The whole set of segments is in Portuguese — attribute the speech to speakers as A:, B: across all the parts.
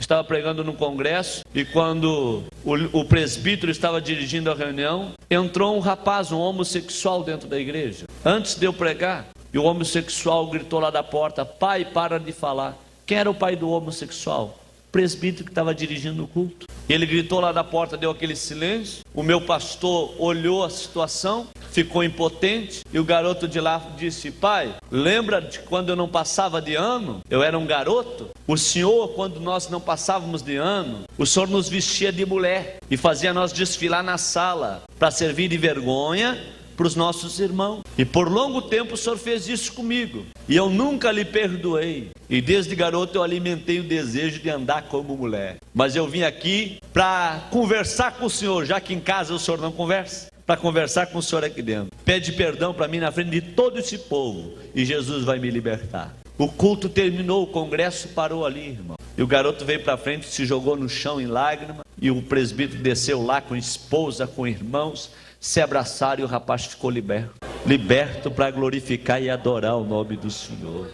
A: estava pregando num congresso, e quando o presbítero estava dirigindo a reunião, entrou um rapaz, um homossexual dentro da igreja, antes de eu pregar, e o homossexual gritou lá da porta: pai, para de falar. Quem era o pai do homossexual? O presbítero que estava dirigindo o culto. Ele gritou lá da porta, deu aquele silêncio. O meu pastor olhou a situação, ficou impotente, e o garoto de lá disse: pai, lembra de quando eu não passava de ano? Eu era um garoto. O senhor, quando nós não passávamos de ano, o senhor nos vestia de mulher e fazia nós desfilar na sala para servir de vergonha para os nossos irmãos, e por longo tempo o senhor fez isso comigo, e eu nunca lhe perdoei, e desde garoto eu alimentei o desejo de andar como mulher, mas eu vim aqui para conversar com o senhor, já que em casa o senhor não conversa, para conversar com o senhor aqui dentro. Pede perdão para mim na frente de todo esse povo, e Jesus vai me libertar. O culto terminou, o congresso parou ali, irmão, e o garoto veio para frente, se jogou no chão em lágrimas, e o presbítero desceu lá com esposa, com irmãos, se abraçaram, e o rapaz ficou liberto para glorificar e adorar o nome do Senhor.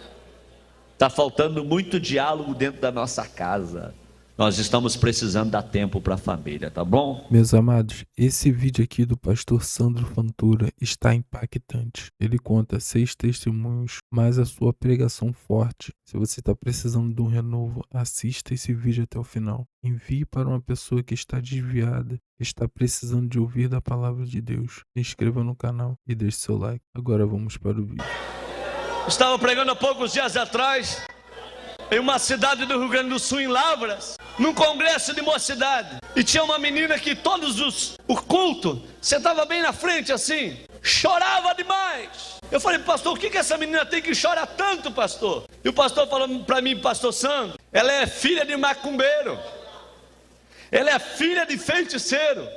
A: Está faltando muito diálogo dentro da nossa casa. Nós estamos precisando dar tempo para a família, tá bom?
B: Meus amados, esse vídeo aqui do pastor Sandro Fantura está impactante. Ele conta 6 testemunhos, mais a sua pregação forte. Se você está precisando de um renovo, assista esse vídeo até o final. Envie para uma pessoa que está desviada, que está precisando de ouvir da palavra de Deus. Se inscreva no canal e deixe seu like. Agora vamos para o vídeo.
A: Estava pregando há poucos dias atrás, em uma cidade do Rio Grande do Sul, em Lavras, num congresso de mocidade, e tinha uma menina que o culto, sentava bem na frente assim, chorava demais. Eu falei: pastor, o que essa menina tem que chorar tanto, pastor? E o pastor falou para mim: pastor Sandro, ela é filha de macumbeiro, ela é filha de feiticeiro.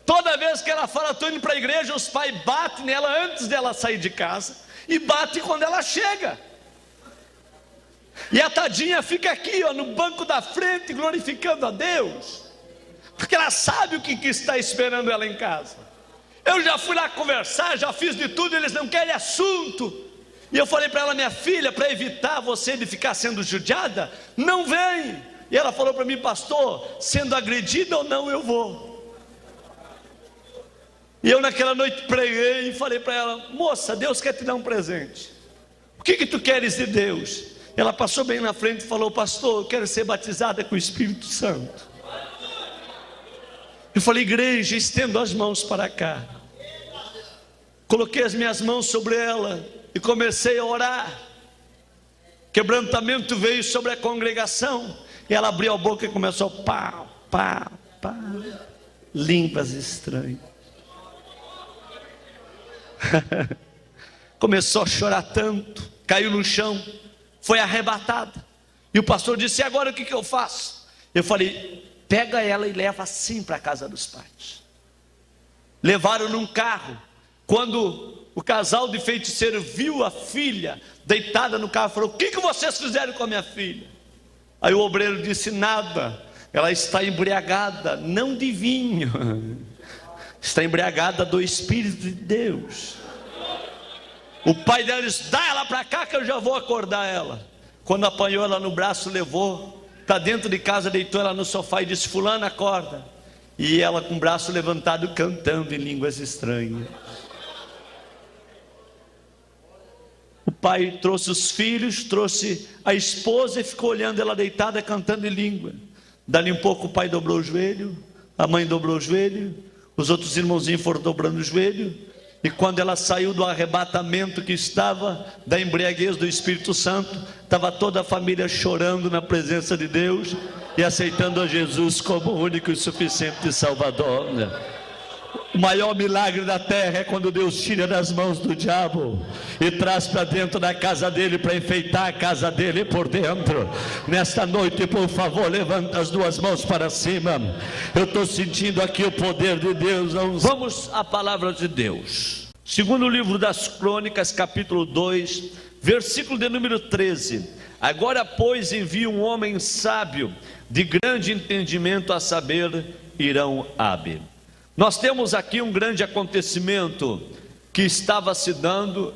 A: Toda vez que ela fala estou indo para a igreja, os pais batem nela antes dela sair de casa, e batem quando ela chega. E a tadinha fica aqui, ó, no banco da frente, glorificando a Deus, porque ela sabe o que está esperando ela em casa. Eu já fui lá conversar, já fiz de tudo, eles não querem assunto. E eu falei para ela: minha filha, para evitar você de ficar sendo judiada, não vem. E ela falou para mim: pastor, sendo agredida ou não, eu vou. E eu naquela noite preguei e falei para ela: moça, Deus quer te dar um presente. O que tu queres de Deus? Ela passou bem na frente e falou: pastor, eu quero ser batizada com o Espírito Santo. Eu falei: igreja, estendo as mãos para cá. Coloquei as minhas mãos sobre ela e comecei a orar. Quebrantamento veio sobre a congregação, e ela abriu a boca e começou: pá, pá, pá, línguas estranhas. Começou a chorar tanto, caiu no chão, foi arrebatada. E o pastor disse: e agora o que eu faço? Eu falei: pega ela e leva assim para a casa dos pais. Levaram num carro. Quando o casal de feiticeiro viu a filha deitada no carro, falou: o que vocês fizeram com a minha filha? Aí o obreiro disse: nada, ela está embriagada, não de vinho, está embriagada do Espírito de Deus. O pai dela disse: dá ela para cá que eu já vou acordar ela. Quando apanhou ela no braço, levou para dentro de casa, deitou ela no sofá e disse: fulana, acorda. E ela com o braço levantado, cantando em línguas estranhas. O pai trouxe os filhos, trouxe a esposa e ficou olhando ela deitada, cantando em língua. Dali um pouco o pai dobrou o joelho, a mãe dobrou o joelho, os outros irmãozinhos foram dobrando o joelho. E quando ela saiu do arrebatamento que estava, da embriaguez do Espírito Santo, estava toda a família chorando na presença de Deus e aceitando a Jesus como o único e suficiente Salvador. O maior milagre da terra é quando Deus tira das mãos do diabo e traz para dentro da casa dele, para enfeitar a casa dele por dentro. Nesta noite, por favor, levanta as duas mãos para cima. Eu estou sentindo aqui o poder de Deus. Vamos à palavra de Deus. Segundo o livro das Crônicas, capítulo 2, versículo de número 13. Agora, pois, envia um homem sábio, de grande entendimento, a saber, Irão-Abe. Nós temos aqui um grande acontecimento que estava se dando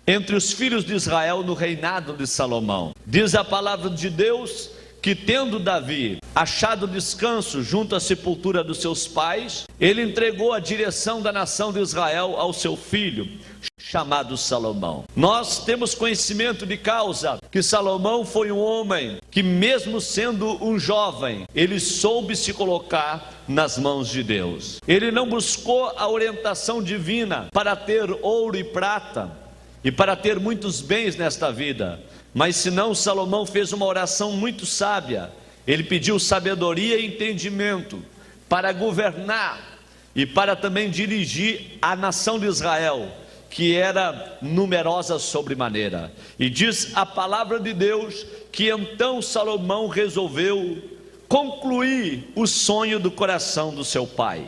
A: entre os filhos de Israel no reinado de Salomão. Diz a palavra de Deus que, tendo Davi achado descanso junto à sepultura dos seus pais, ele entregou a direção da nação de Israel ao seu filho, chamado Salomão. Nós temos conhecimento de causa que Salomão foi um homem que, mesmo sendo um jovem, ele soube se colocar nas mãos de Deus. Ele não buscou a orientação divina para ter ouro e prata e para ter muitos bens nesta vida, mas senão Salomão fez uma oração muito sábia. Ele pediu sabedoria e entendimento para governar e para também dirigir a nação de Israel, que era numerosa sobremaneira. E diz a palavra de Deus que então Salomão resolveu concluir o sonho do coração do seu pai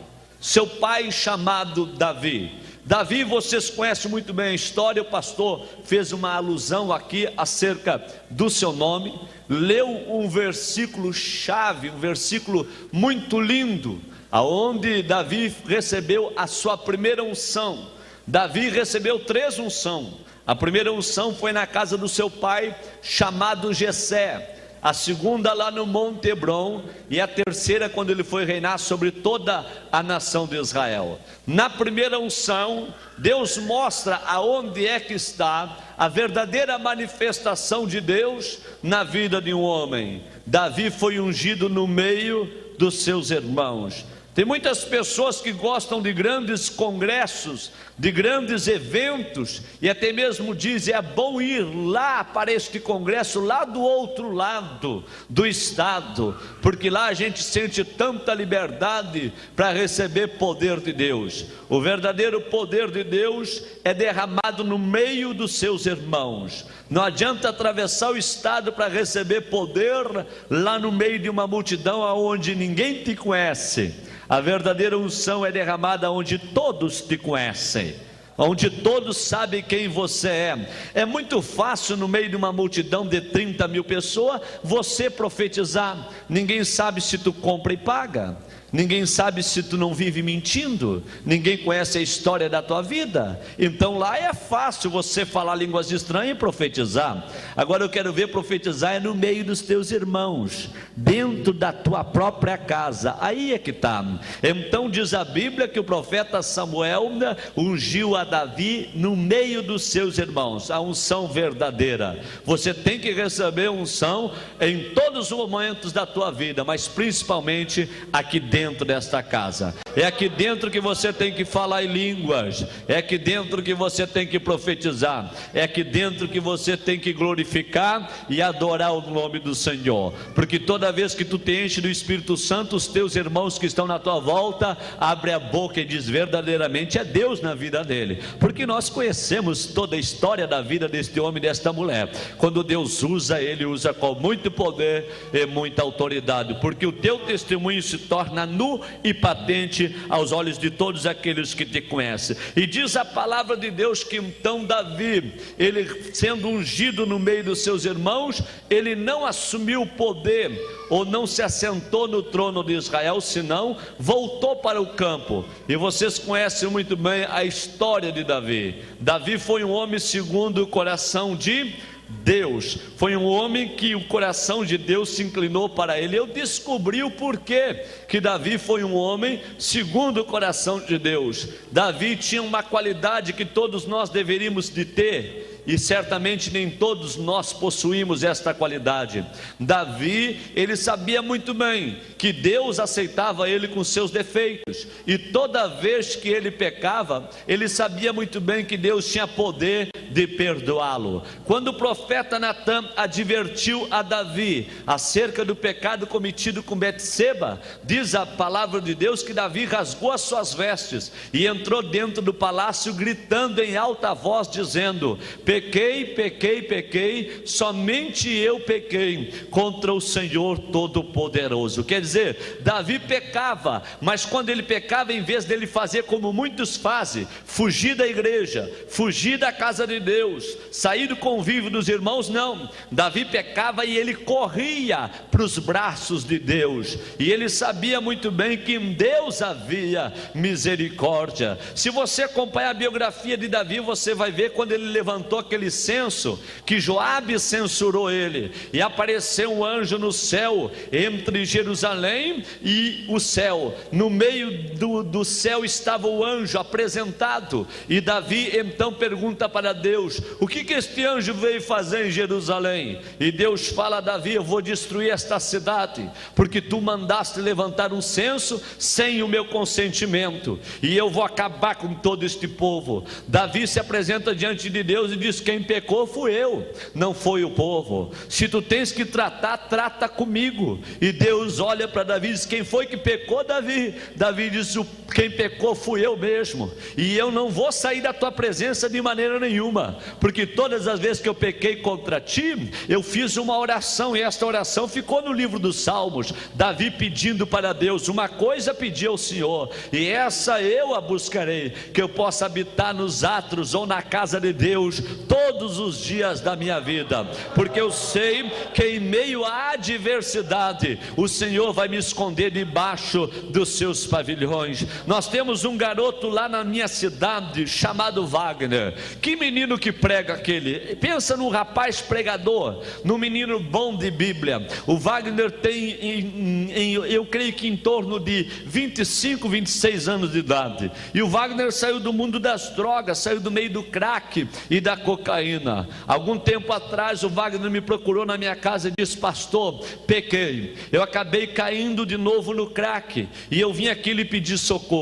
A: chamado Davi. Davi, vocês conhecem muito bem a história, o pastor fez uma alusão aqui acerca do seu nome, leu um versículo chave, um versículo muito lindo, aonde Davi recebeu a sua primeira unção. Davi recebeu 3 unções. A primeira unção foi na casa do seu pai, chamado Jessé. A segunda lá no Monte Hebron, e a terceira quando ele foi reinar sobre toda a nação de Israel. Na primeira unção, Deus mostra aonde é que está a verdadeira manifestação de Deus na vida de um homem. Davi foi ungido no meio dos seus irmãos. Tem muitas pessoas que gostam de grandes congressos, de grandes eventos, e até mesmo dizem: é bom ir lá para este congresso, lá do outro lado do estado, porque lá a gente sente tanta liberdade para receber poder de Deus. O verdadeiro poder de Deus é derramado no meio dos seus irmãos. Não adianta atravessar o estado para receber poder lá no meio de uma multidão onde ninguém te conhece. A verdadeira unção é derramada onde todos te conhecem, onde todos sabem quem você é. É muito fácil no meio de uma multidão de 30 mil pessoas você profetizar. Ninguém sabe se tu compra e paga, ninguém sabe se tu não vive mentindo, ninguém conhece a história da tua vida. Então lá é fácil você falar línguas estranhas e profetizar. Agora eu quero ver profetizar é no meio dos teus irmãos, dentro da tua própria casa. Aí é que está. Então diz a Bíblia que o profeta Samuel ungiu a Davi no meio dos seus irmãos. A unção verdadeira. Você tem que receber unção em todos os momentos da tua vida, mas principalmente aqui dentro desta casa. É aqui dentro que você tem que falar em línguas, é aqui dentro que você tem que profetizar, é aqui dentro que você tem que glorificar e adorar o nome do Senhor, porque toda vez que tu te enche do Espírito Santo, os teus irmãos que estão na tua volta abrem a boca e diz: verdadeiramente é Deus na vida dele, porque nós conhecemos toda a história da vida deste homem e desta mulher. Quando Deus usa, ele usa com muito poder e muita autoridade, porque o teu testemunho se torna nu e patente aos olhos de todos aqueles que te conhecem. E diz a palavra de Deus que então Davi, ele sendo ungido no meio dos seus irmãos, ele não assumiu o poder ou não se assentou no trono de Israel, senão voltou para o campo. E vocês conhecem muito bem a história de Davi. Davi foi um homem segundo o coração de Deus, foi um homem que o coração de Deus se inclinou para ele. Eu descobri o porquê que Davi foi um homem segundo o coração de Deus. Davi tinha uma qualidade que todos nós deveríamos de ter, e certamente nem todos nós possuímos esta qualidade. Davi, ele sabia muito bem que Deus aceitava ele com seus defeitos, e toda vez que ele pecava, ele sabia muito bem que Deus tinha poder de perdoá-lo. Quando o profeta Natã advertiu a Davi acerca do pecado cometido com Betseba, diz a palavra de Deus que Davi rasgou as suas vestes e entrou dentro do palácio gritando em alta voz, dizendo: pequei, pequei, pequei, somente eu pequei contra o Senhor Todo-Poderoso. Quer dizer, dizer, Davi pecava, mas quando ele pecava, em vez dele fazer como muitos fazem, fugir da igreja, fugir da casa de Deus, sair do convívio dos irmãos, não. Davi pecava e ele corria para os braços de Deus, e ele sabia muito bem que em Deus havia misericórdia. Se você acompanhar a biografia de Davi, você vai ver quando ele levantou aquele censo, que Joabe censurou ele, e apareceu um anjo no céu, entre Jerusalém e o céu. No meio do céu estava o anjo apresentado, e Davi então pergunta para Deus: o que este anjo veio fazer em Jerusalém? E Deus fala a Davi: eu vou destruir esta cidade, porque tu mandaste levantar um censo sem o meu consentimento, e eu vou acabar com todo este povo. Davi se apresenta diante de Deus e diz: quem pecou fui eu, não foi o povo. Se tu tens que tratar, trata comigo. E Deus olha para Davi e diz: quem foi que pecou, Davi? Davi diz: quem pecou fui eu mesmo, e eu não vou sair da tua presença de maneira nenhuma, porque todas as vezes que eu pequei contra ti, eu fiz uma oração, e esta oração ficou no livro dos Salmos. Davi pedindo para Deus: uma coisa pedi ao Senhor, e essa eu a buscarei, que eu possa habitar nos átrios ou na casa de Deus todos os dias da minha vida, porque eu sei que em meio à adversidade o Senhor vai me esconder debaixo dos seus pavilhões. Nós temos um garoto lá na minha cidade chamado Wagner. Que menino que prega aquele! Pensa num rapaz pregador, num menino bom de Bíblia. O Wagner tem, eu creio que em torno de 25, 26 anos de idade. E o Wagner saiu do mundo das drogas, saiu do meio do crack e da cocaína. Algum tempo atrás o Wagner me procurou na minha casa e disse: pastor, pequei, eu acabei caindo de novo no crack, e eu vim aqui lhe pedir socorro.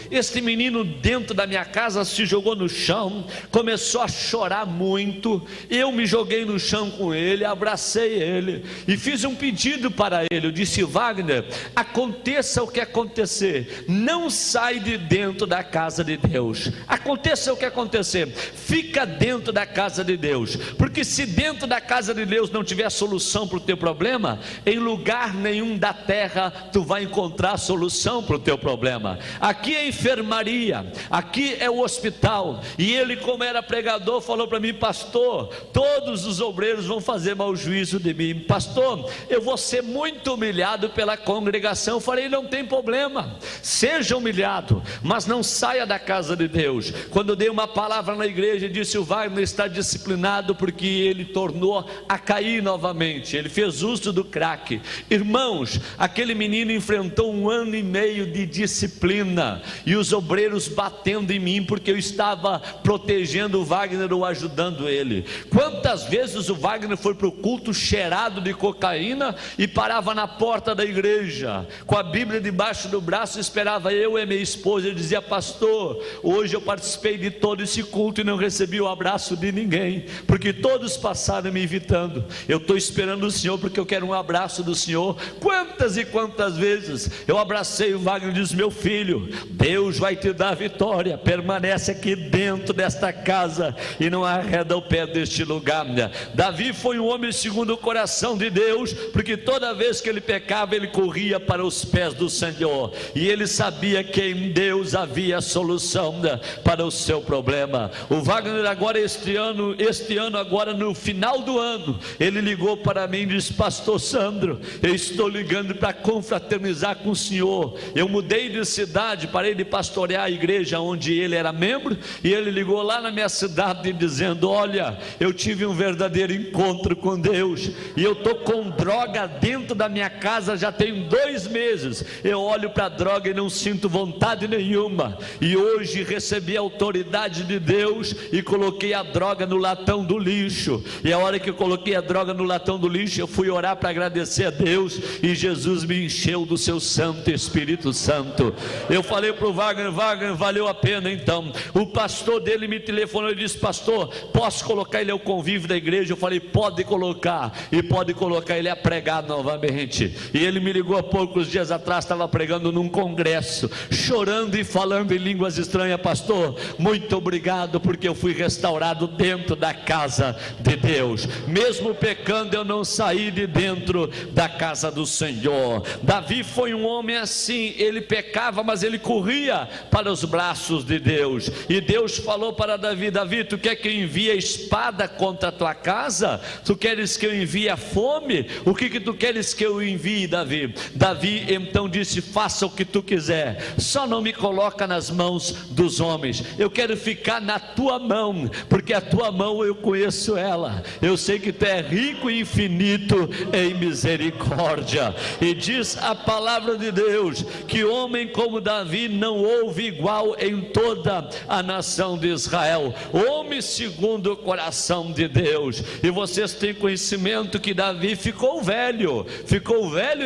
A: Este menino dentro da minha casa se jogou no chão, começou a chorar muito. Eu me joguei no chão com ele, abracei ele e fiz um pedido para ele. Eu disse: Wagner, aconteça o que acontecer, não sai de dentro da casa de Deus. Aconteça o que acontecer, fica dentro da casa de Deus, porque se dentro da casa de Deus não tiver solução para o teu problema, em lugar nenhum da terra tu vai encontrar solução para o teu problema. Aqui é enfermaria, aqui é o hospital. E ele, como era pregador, falou para mim: pastor, todos os obreiros vão fazer mau juízo de mim, pastor, eu vou ser muito humilhado pela congregação. Eu falei: não tem problema, seja humilhado, mas não saia da casa de Deus. Quando eu dei uma palavra na igreja, disse: o Wagner está disciplinado porque ele tornou a cair novamente, ele fez uso do crack. Irmãos, aquele menino enfrentou 1 ano e meio de disciplina, e os obreiros batendo em mim, porque eu estava protegendo o Wagner ou ajudando ele. Quantas vezes o Wagner foi para o culto cheirado de cocaína e parava na porta da igreja, com a Bíblia debaixo do braço, esperava eu e minha esposa. Ele dizia: pastor, hoje eu participei de todo esse culto e não recebi o abraço de ninguém, porque todos passaram me evitando. Eu estou esperando o Senhor, porque eu quero um abraço do Senhor. Quantas e quantas vezes eu abracei o Wagner e disse: meu filho, Deus vai te dar vitória, permanece aqui dentro desta casa e não arreda o pé deste lugar. Davi foi um homem segundo o coração de Deus, porque toda vez que ele pecava, ele corria para os pés do Senhor, e ele sabia que em Deus havia solução para o seu problema. O Wagner agora este ano agora no final do ano, ele ligou para mim e disse: pastor Sandro, eu estou ligando para confraternizar com o senhor. Eu mudei de cidade, parei de pastorear a igreja onde ele era membro, e ele ligou lá na minha cidade dizendo: olha, eu tive um verdadeiro encontro com Deus, e eu estou com droga dentro da minha casa já tem 2 meses. Eu olho para a droga e não sinto vontade nenhuma, e hoje recebi a autoridade de Deus e coloquei a droga no latão do lixo. E a hora que eu coloquei a droga no latão do lixo, eu fui orar para agradecer a Deus, e Jesus me encheu do seu Santo Espírito Santo. Eu falei para o Wagner: Wagner, valeu a pena. Então o pastor dele me telefonou e disse: pastor, posso colocar ele ao convívio da igreja? Eu falei: pode colocar, e pode colocar ele a pregar novamente. E ele me ligou há poucos dias atrás, estava pregando num congresso, chorando e falando em línguas estranhas: pastor, muito obrigado, porque eu fui restaurado dentro da casa de Deus, mesmo pecando eu não saí de dentro da casa do Senhor. Senhor. Davi foi um homem assim, ele pecava, mas ele corria para os braços de Deus. E Deus falou para Davi: Davi, tu quer que eu envie a espada contra a tua casa? Tu queres que eu envie a fome? O que tu queres que eu envie, Davi? Davi então disse: faça o que tu quiser, só não me coloca nas mãos dos homens. Eu quero ficar na tua mão, porque a tua mão eu conheço ela. Eu sei que tu é rico e infinito em misericórdia. E diz a palavra de Deus que homem como Davi não houve igual em toda a nação de Israel, homem segundo o coração de Deus. E vocês têm conhecimento que Davi ficou velho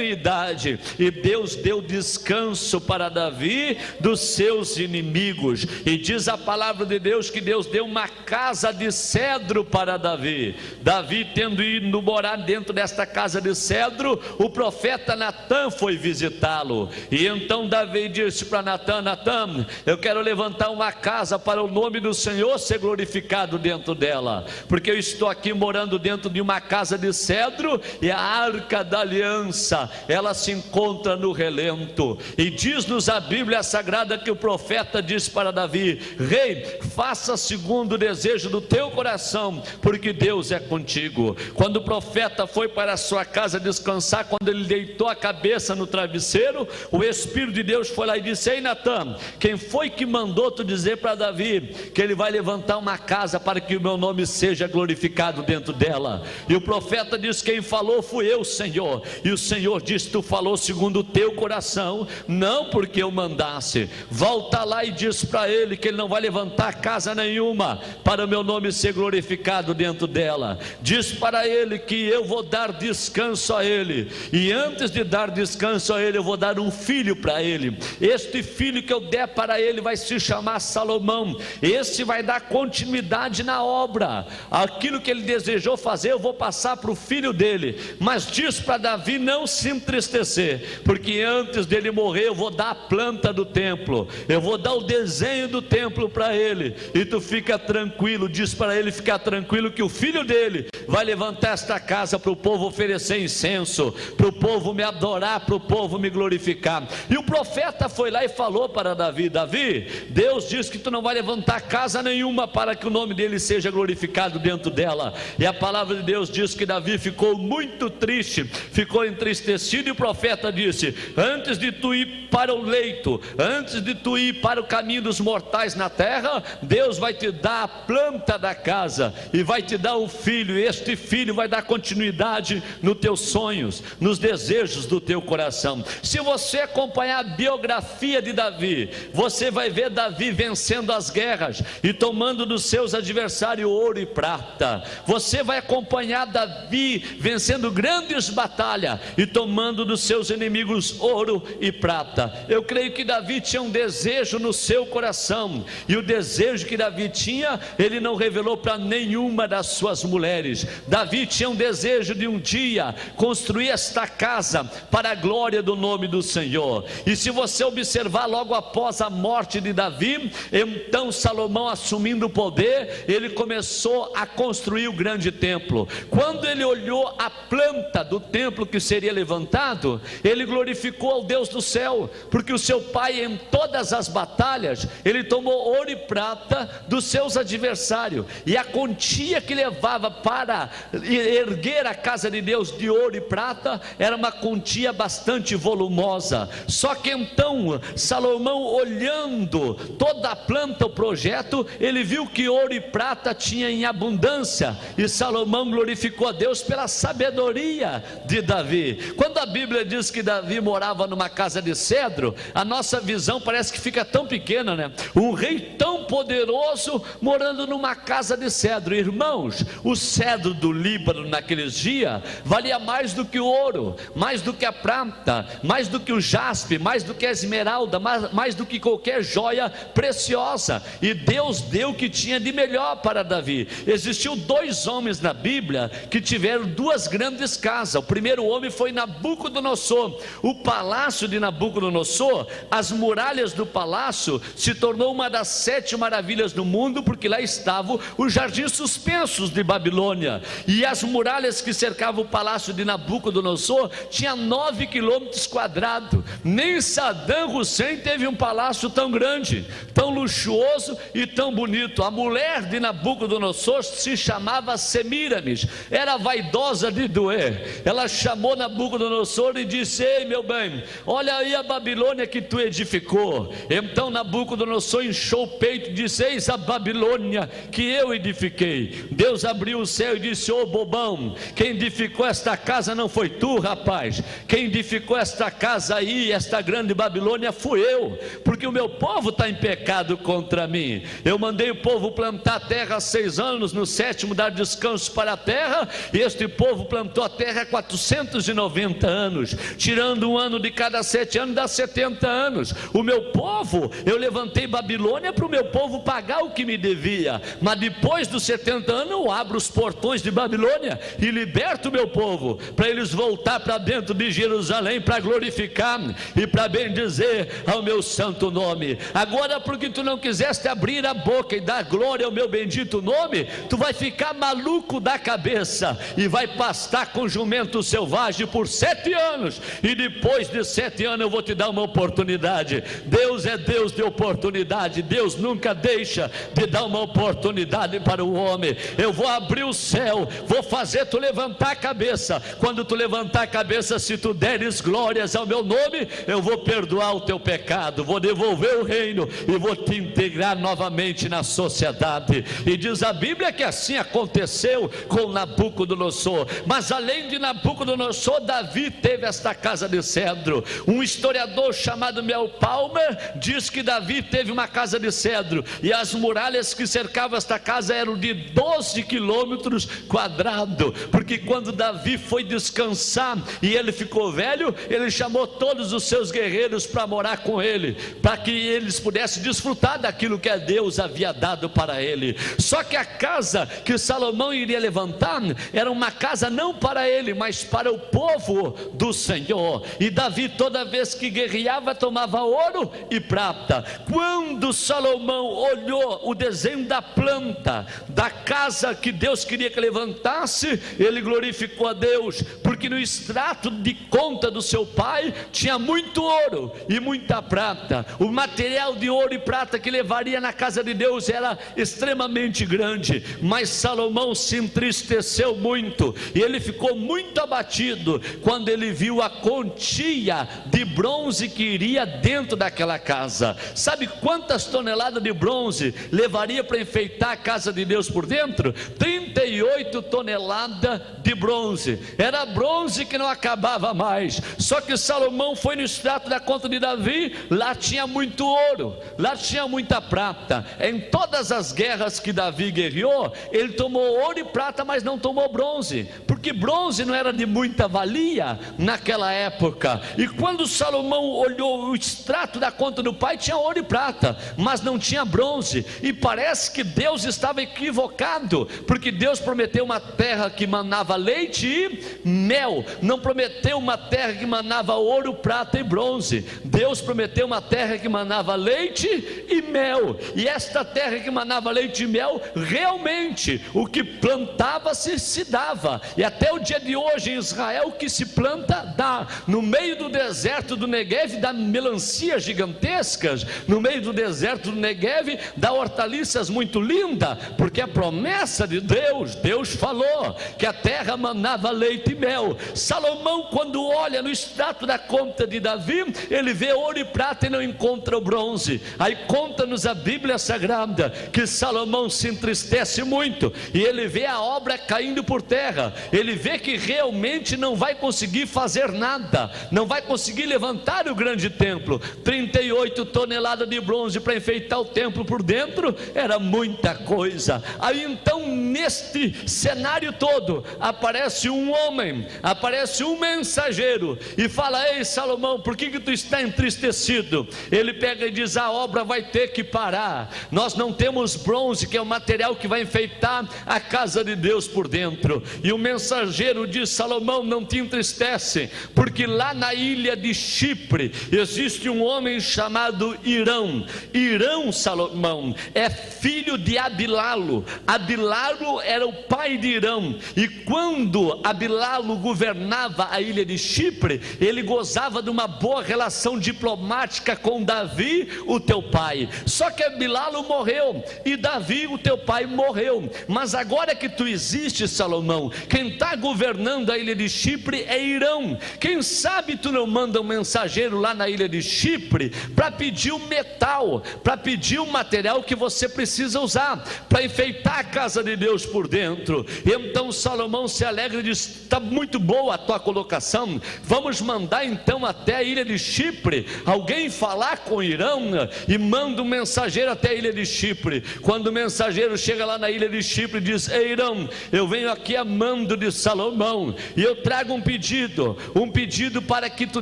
A: em idade, e Deus deu descanso para Davi dos seus inimigos. E diz a palavra de Deus que Deus deu uma casa de cedro para Davi. Davi tendo ido morar dentro desta casa de cedro, o profeta Natã foi visitá-lo. E então Davi disse para Natã: Natã, eu quero levantar uma casa para o nome do Senhor ser glorificado dentro dela, porque eu estou aqui morando dentro de uma casa de cedro, e a arca da aliança, ela se encontra no relento. E diz-nos a Bíblia Sagrada que o profeta disse para Davi: rei, faça segundo o desejo do teu coração, porque Deus é contigo. Quando o profeta foi para a sua casa descansar, quando ele deitou a cabeça no travesseiro, o Espírito de Deus foi lá e disse: ei Natã, quem foi que mandou tu dizer para Davi que ele vai levantar uma casa para que o meu nome seja glorificado dentro dela? E o profeta disse: quem falou fui eu, Senhor. E o Senhor disse: tu falou segundo o teu coração, não porque eu mandasse. Volta lá e diz para ele que ele não vai levantar casa nenhuma para o meu nome ser glorificado dentro dela. Diz para ele que eu vou dar descanso a ele, e antes de dar descanso a ele, eu vou dar um filho para ele. Este filho que eu der para ele vai se chamar Salomão. Esse vai dar continuidade na obra. Aquilo que ele desejou fazer, eu vou passar para o filho dele. Mas diz para Davi não se entristecer, porque antes dele morrer eu vou dar a planta do templo, eu vou dar o desenho do templo para ele, e tu fica tranquilo. Diz para ele ficar tranquilo que o filho dele vai levantar esta casa para o povo oferecer incenso, para o povo me adorar, para o povo me glorificar. E o profeta foi lá e falou para Davi: Davi, Deus diz que tu não vai levantar casa nenhuma para que o nome dele seja glorificado dentro dela. E a palavra de Deus diz que Davi ficou muito triste, ficou entristecido, e o profeta disse: antes de tu ir para o leito, antes de tu ir para o caminho dos mortais na terra, Deus vai te dar a planta da casa e vai te dar um filho, e este filho vai dar continuidade nos teus sonhos, nos desejos do teu coração. Se você acompanhar a biografia de Davi, você vai ver Davi vencendo as guerras e tomando dos seus adversários ouro e prata. Você vai acompanhar Davi vencendo grandes batalhas e tomando dos seus inimigos ouro e prata. Eu creio que Davi tinha um desejo no seu coração, e o desejo que Davi tinha, ele não revelou para nenhuma das suas mulheres. Davi tinha um desejo de um dia construir esta casa para a glória do nome do Senhor. E se você observar, logo após a morte de Davi, então Salomão, assumindo o poder, ele começou a construir o grande templo. Quando ele olhou a planta do templo que seria levantado, ele glorificou ao Deus do céu, porque o seu pai, em todas as batalhas, ele tomou ouro e prata dos seus adversários, e a quantia que levava para erguer a casa de Deus de ouro e prata era uma quantia bastante volumosa. Só que então Salomão, olhando toda a planta, o projeto, ele viu que ouro e prata tinha em abundância, e Salomão glorificou a Deus pela sabedoria de Davi. Quando a Bíblia diz que Davi morava numa casa de cedro, a nossa visão parece que fica tão pequena, né? Um rei tão poderoso morando numa casa de cedro. Irmãos, o cedro do Líbano naqueles dias valia mais do que o ouro, mais do que a prata, mais do que o jaspe, mais do que a esmeralda, mais do que qualquer joia preciosa. E Deus deu o que tinha de melhor para Davi. Existiu dois homens na Bíblia que tiveram duas grandes casas. O primeiro homem foi Nabucodonosor. O palácio de Nabucodonosor Nabucodonosor, as muralhas do palácio se tornou uma das 7 maravilhas do mundo, porque lá estavam os jardins suspensos de Babilônia, e as muralhas que cercavam o palácio de Nabucodonosor tinha 9 quilômetros quadrados. Nem Saddam Hussein teve um palácio tão grande, tão luxuoso e tão bonito. A mulher de Nabucodonosor se chamava Semíramis, era vaidosa de doer. Ela chamou Nabucodonosor e disse: ei, meu bem, olha aí a Babilônia que tu edificou. Então Nabucodonosor inchou o peito e disse: eis a Babilônia que eu edifiquei. Deus abriu o céu e disse: ô bobão, quem edificou esta casa não foi tu, rapaz. Quem edificou esta casa aí, esta grande Babilônia, fui eu, porque o meu povo está em pecado contra mim. Eu mandei o povo plantar a terra há 6 anos, no 7º dar descanso para a terra, e este povo plantou a terra há 490 anos, tirando um ano de cada 7 anos, dá 70 anos. O meu povo, eu levantei Babilônia para o meu povo pagar o que me devia, mas depois dos 70 anos eu abro os portões de Babilônia e liberto o meu povo, para eles voltar para dentro de Jerusalém, para glorificar e para bendizer ao meu santo nome. Agora, porque tu não quiseste abrir a boca e dar glória ao meu bendito nome, tu vai ficar maluco da cabeça e vai pastar com jumento selvagem por 7 anos, e depois de 7 anos eu vou te dar uma oportunidade. Deus é Deus de oportunidade. Deus nunca deixa de dar uma oportunidade para o homem. Eu vou abrir o céu, vou fazer tu levantar a cabeça. Quando tu levantar a cabeça, se tu deres glórias ao meu nome, eu vou perdoar o teu pecado, vou devolver o reino e vou te integrar novamente na sociedade. E diz a Bíblia que assim aconteceu com Nabucodonosor. Mas além de Nabucodonosor, Davi teve esta casa de cedro. Um historiador chamado Mel Palmer diz que Davi teve uma casa de cedro, e as muralhas que cercavam esta casa eram de 12 quilômetros quadrados, porque quando Davi foi descansar e ele ficou velho, ele chamou todos os seus guerreiros para morar com ele, para que eles pudessem desfrutar daquilo que Deus havia dado para ele. Só que a casa que Salomão iria levantar era uma casa não para ele, mas para o povo do Senhor. E Davi, toda vez que guerreava, tomava ouro e prata. Quando Salomão olhou o desenho da planta da casa que Deus queria que levantasse, ele glorificou a Deus, porque no extrato de conta do seu pai tinha muito ouro e muita prata. O material de ouro e prata que levaria na casa de Deus era extremamente grande, mas Salomão se entristeceu muito, e ele ficou muito abatido quando ele viu a quantia de bronze que iria dentro daquela casa. Sabe quantas toneladas de bronze levaria para enfeitar a casa de Deus por dentro? 38 toneladas de bronze. Era bronze que não acabava mais. Só que Salomão foi no extrato da conta de Davi, lá tinha muito ouro, lá tinha muita prata. Em todas as guerras que Davi guerreou, ele tomou ouro e prata, mas não tomou bronze, porque bronze não era de muita valia naquela época. E quando Salomão olhou o extrato da conta do pai, tinha ouro e prata, mas não tinha bronze. E parece que Deus estava equivocado, porque Deus prometeu uma terra que manava leite e mel, não prometeu uma terra que manava ouro, prata e bronze. Deus prometeu uma terra que manava leite e mel, e esta terra que manava leite e mel, realmente o que plantava-se se dava. E até o dia de hoje em Israel, o que se planta dá. No meio do deserto do Negev dá melancias gigantescas, no meio do deserto do Negev dá hortaliças muito lindas, porque a promessa de Deus, Deus falou que a terra manava leite e mel. Salomão, quando olha no extrato da conta de Davi, ele vê ouro e prata e não encontra o bronze. Aí conta-nos a Bíblia Sagrada que Salomão se entristece muito, e ele vê a obra caindo por terra. Ele vê que realmente não vai conseguir fazer nada, não vai conseguir levantar o grande templo. 38 toneladas de bronze para enfeitar o templo por dentro era muita coisa. Aí então, neste cenário todo, aparece um homem aparece um mensageiro e fala: ei Salomão, por que tu está entristecido? Ele pega e diz: a obra vai ter que parar, nós não temos bronze, que é o material que vai enfeitar a casa de Deus por dentro. E o mensageiro diz: Salomão, não te entristece, porque lá na ilha de Chipre existe um homem chamado Irão. Irão, Salomão, é filho de Abilalo. Abilalo era o pai de Irão, e quando Abilalo governava a ilha de Chipre, ele gozava de uma boa relação diplomática com Davi, o teu pai. Só que Abilalo morreu e Davi, o teu pai, morreu. Mas agora que tu existes, Salomão, quem está governando a ilha de Chipre é Irão. Quem sabe tu não manda um mensageiro lá na ilha de Chipre para pedir o metal, para pedir o material que você precisa usar para enfeitar a casa de Deus por dentro. E então Salomão se alegra e diz: está muito boa a tua colocação, vamos mandar então até a ilha de Chipre alguém falar com Irão, e manda um mensageiro até a ilha de Chipre. Quando o mensageiro chega lá na ilha de Chipre, diz: ei Irão, eu venho aqui a mando de Salomão, e eu trago um pedido para que tu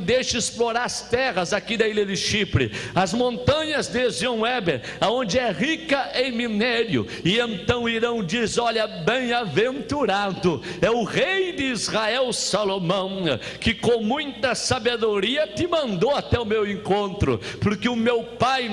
A: deixe explorar as terras aqui da ilha de Chipre, as montanhas de Ezion-Eber, aonde é rica em minério. E então Irão diz: olha, bem-aventurado é o rei de Israel Salomão, que com muita sabedoria te mandou até o meu encontro, porque o meu pai,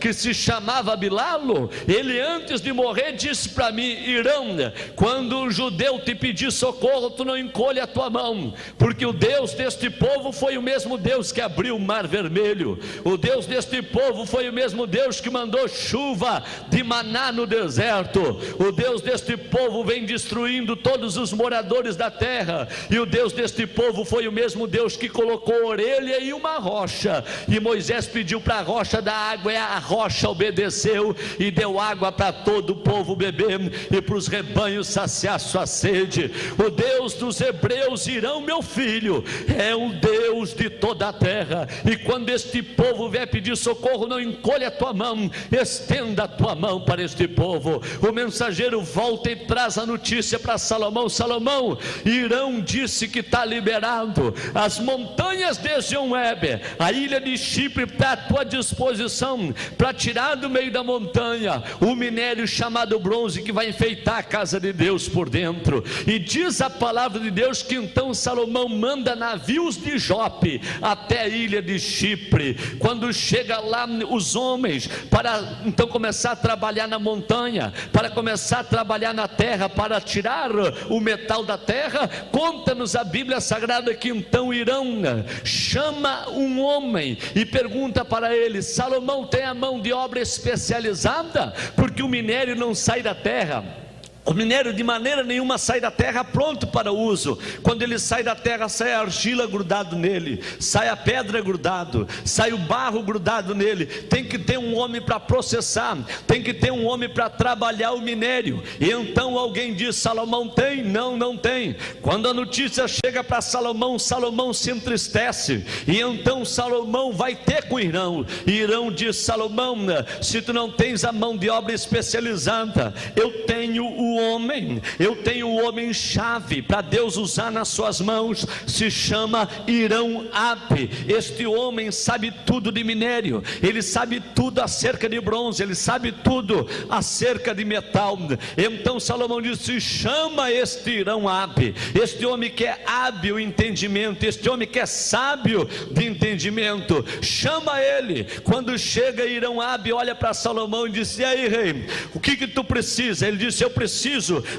A: que se chamava Abilalo, ele antes de morrer disse para mim: Irão, quando um judeu te pedir socorro, tu não encolhe a tua mão, porque o Deus deste povo foi o mesmo Deus que abriu o mar vermelho, o Deus deste povo foi o mesmo Deus que mandou chuva de maná no deserto, o Deus deste povo vem destruindo todos os moradores da terra, e o Deus deste povo foi o mesmo Deus que colocou orelha em uma rocha, e Moisés pediu para a rocha dar água, e a rocha obedeceu e deu água para todo o povo beber, e para os rebanhos saciar sua sede. O Deus dos hebreus, Irão, meu filho, é um Deus de toda a terra, e quando este povo vier pedir socorro, não encolha a tua mão, estenda a tua mão para este povo. O mensageiro volta e traz a notícia para Salomão: Salomão, Irão disse que está liberado, as montanhas de Ezion-Eber, a ilha de Chipre está à tua disposição para tirar do meio da montanha o minério chamado bronze, que vai enfeitar a casa de Deus por dentro. E diz a palavra de Deus que então Salomão manda navios de Jope até a ilha de Chipre. Quando chega lá os homens para então começar a trabalhar na montanha, para começar a trabalhar na terra, para tirar o metal da terra, conta-nos a Bíblia Sagrada que então Irão chama um homem e pergunta para ele: Salomão, tem a mão de obra especializada? Porque o minério não sai da terra. O minério de maneira nenhuma sai da terra pronto para uso. Quando ele sai da terra, sai a argila grudado nele, sai a pedra grudado, sai o barro grudado nele. Tem que ter um homem para processar, tem que ter um homem para trabalhar o minério. E então alguém diz: Salomão tem? Não, não tem. Quando a notícia chega para Salomão, Salomão se entristece, e então Salomão vai ter com Irão, e Irão diz: Salomão, se tu não tens a mão de obra especializada, eu tenho o homem chave para Deus usar nas suas mãos, se chama Irão-Abe. Este homem sabe tudo de minério, ele sabe tudo acerca de bronze, ele sabe tudo acerca de metal. Então Salomão disse: chama este Irão-Abe, este homem que é hábil em entendimento, este homem que é sábio de entendimento, chama ele. Quando chega Irão-Abe, olha para Salomão e disse: e aí, rei, o que tu precisa? Ele disse: eu preciso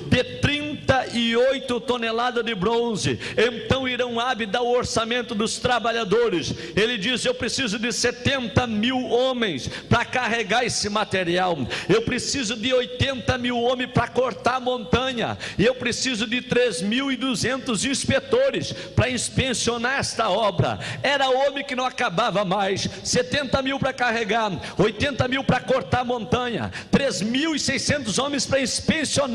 A: de 38 toneladas de bronze. Então Irão-Abe dá o orçamento dos trabalhadores. Ele diz: eu preciso de 70 mil homens para carregar esse material, eu preciso de 80 mil homens para cortar a montanha, e eu preciso de 3.200 inspetores para inspecionar esta obra. Era homem que não acabava mais. 70 mil para carregar, 80 mil para cortar a montanha, 3.600 homens para inspecionar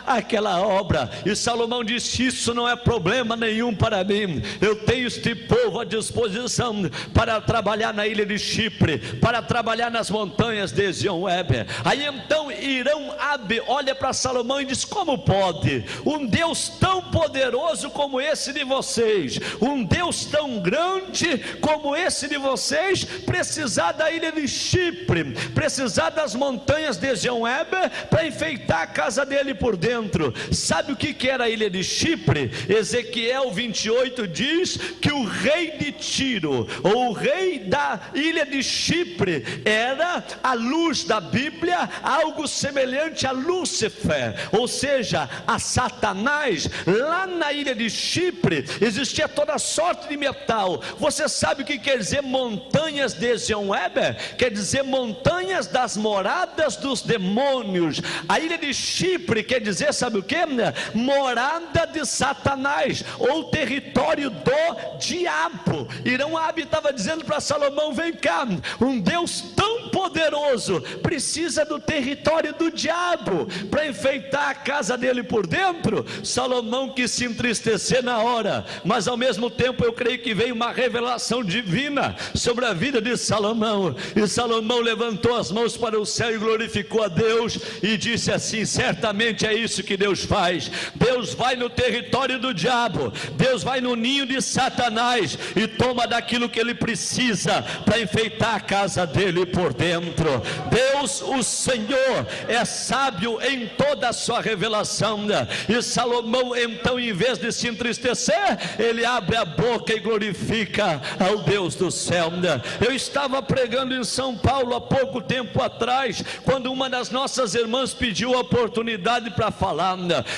A: aquela obra. E Salomão disse: isso não é problema nenhum para mim, eu tenho este povo à disposição para trabalhar na ilha de Chipre, para trabalhar nas montanhas de Ezion-Eber. Aí então Irão-Abe olha para Salomão e diz: como pode um Deus tão poderoso como esse de vocês, um Deus tão grande como esse de vocês, precisar da ilha de Chipre, precisar das montanhas de Ezion-Eber para enfeitar a casa dele por dentro? Sabe o que era a ilha de Chipre? Ezequiel 28 diz que o rei de Tiro, ou o rei da ilha de Chipre, era a luz da Bíblia, algo semelhante a Lúcifer, ou seja, a Satanás. Lá na ilha de Chipre existia toda sorte de metal. Você sabe o que quer dizer montanhas de Ezion-Eber? Quer dizer montanhas das moradas dos demônios. A ilha de Chipre quer dizer, sabe o que? Morada de Satanás, ou território do diabo. Irão-Abe estava dizendo para Salomão: vem cá, um Deus tão poderoso precisa do território do diabo para enfeitar a casa dele por dentro? Salomão quis se entristecer na hora, mas ao mesmo tempo eu creio que veio uma revelação divina sobre a vida de Salomão. E Salomão levantou as mãos para o céu e glorificou a Deus e disse assim: certamente é isso que Deus faz. Deus vai no território do diabo, Deus vai no ninho de Satanás e toma daquilo que ele precisa para enfeitar a casa dele por dentro. Deus, o Senhor, é sábio em toda a sua revelação. E Salomão então, em vez de se entristecer, ele abre a boca e glorifica ao Deus do céu. Eu estava pregando em São Paulo há pouco tempo atrás, quando uma das nossas irmãs pediu a oportunidade para falar.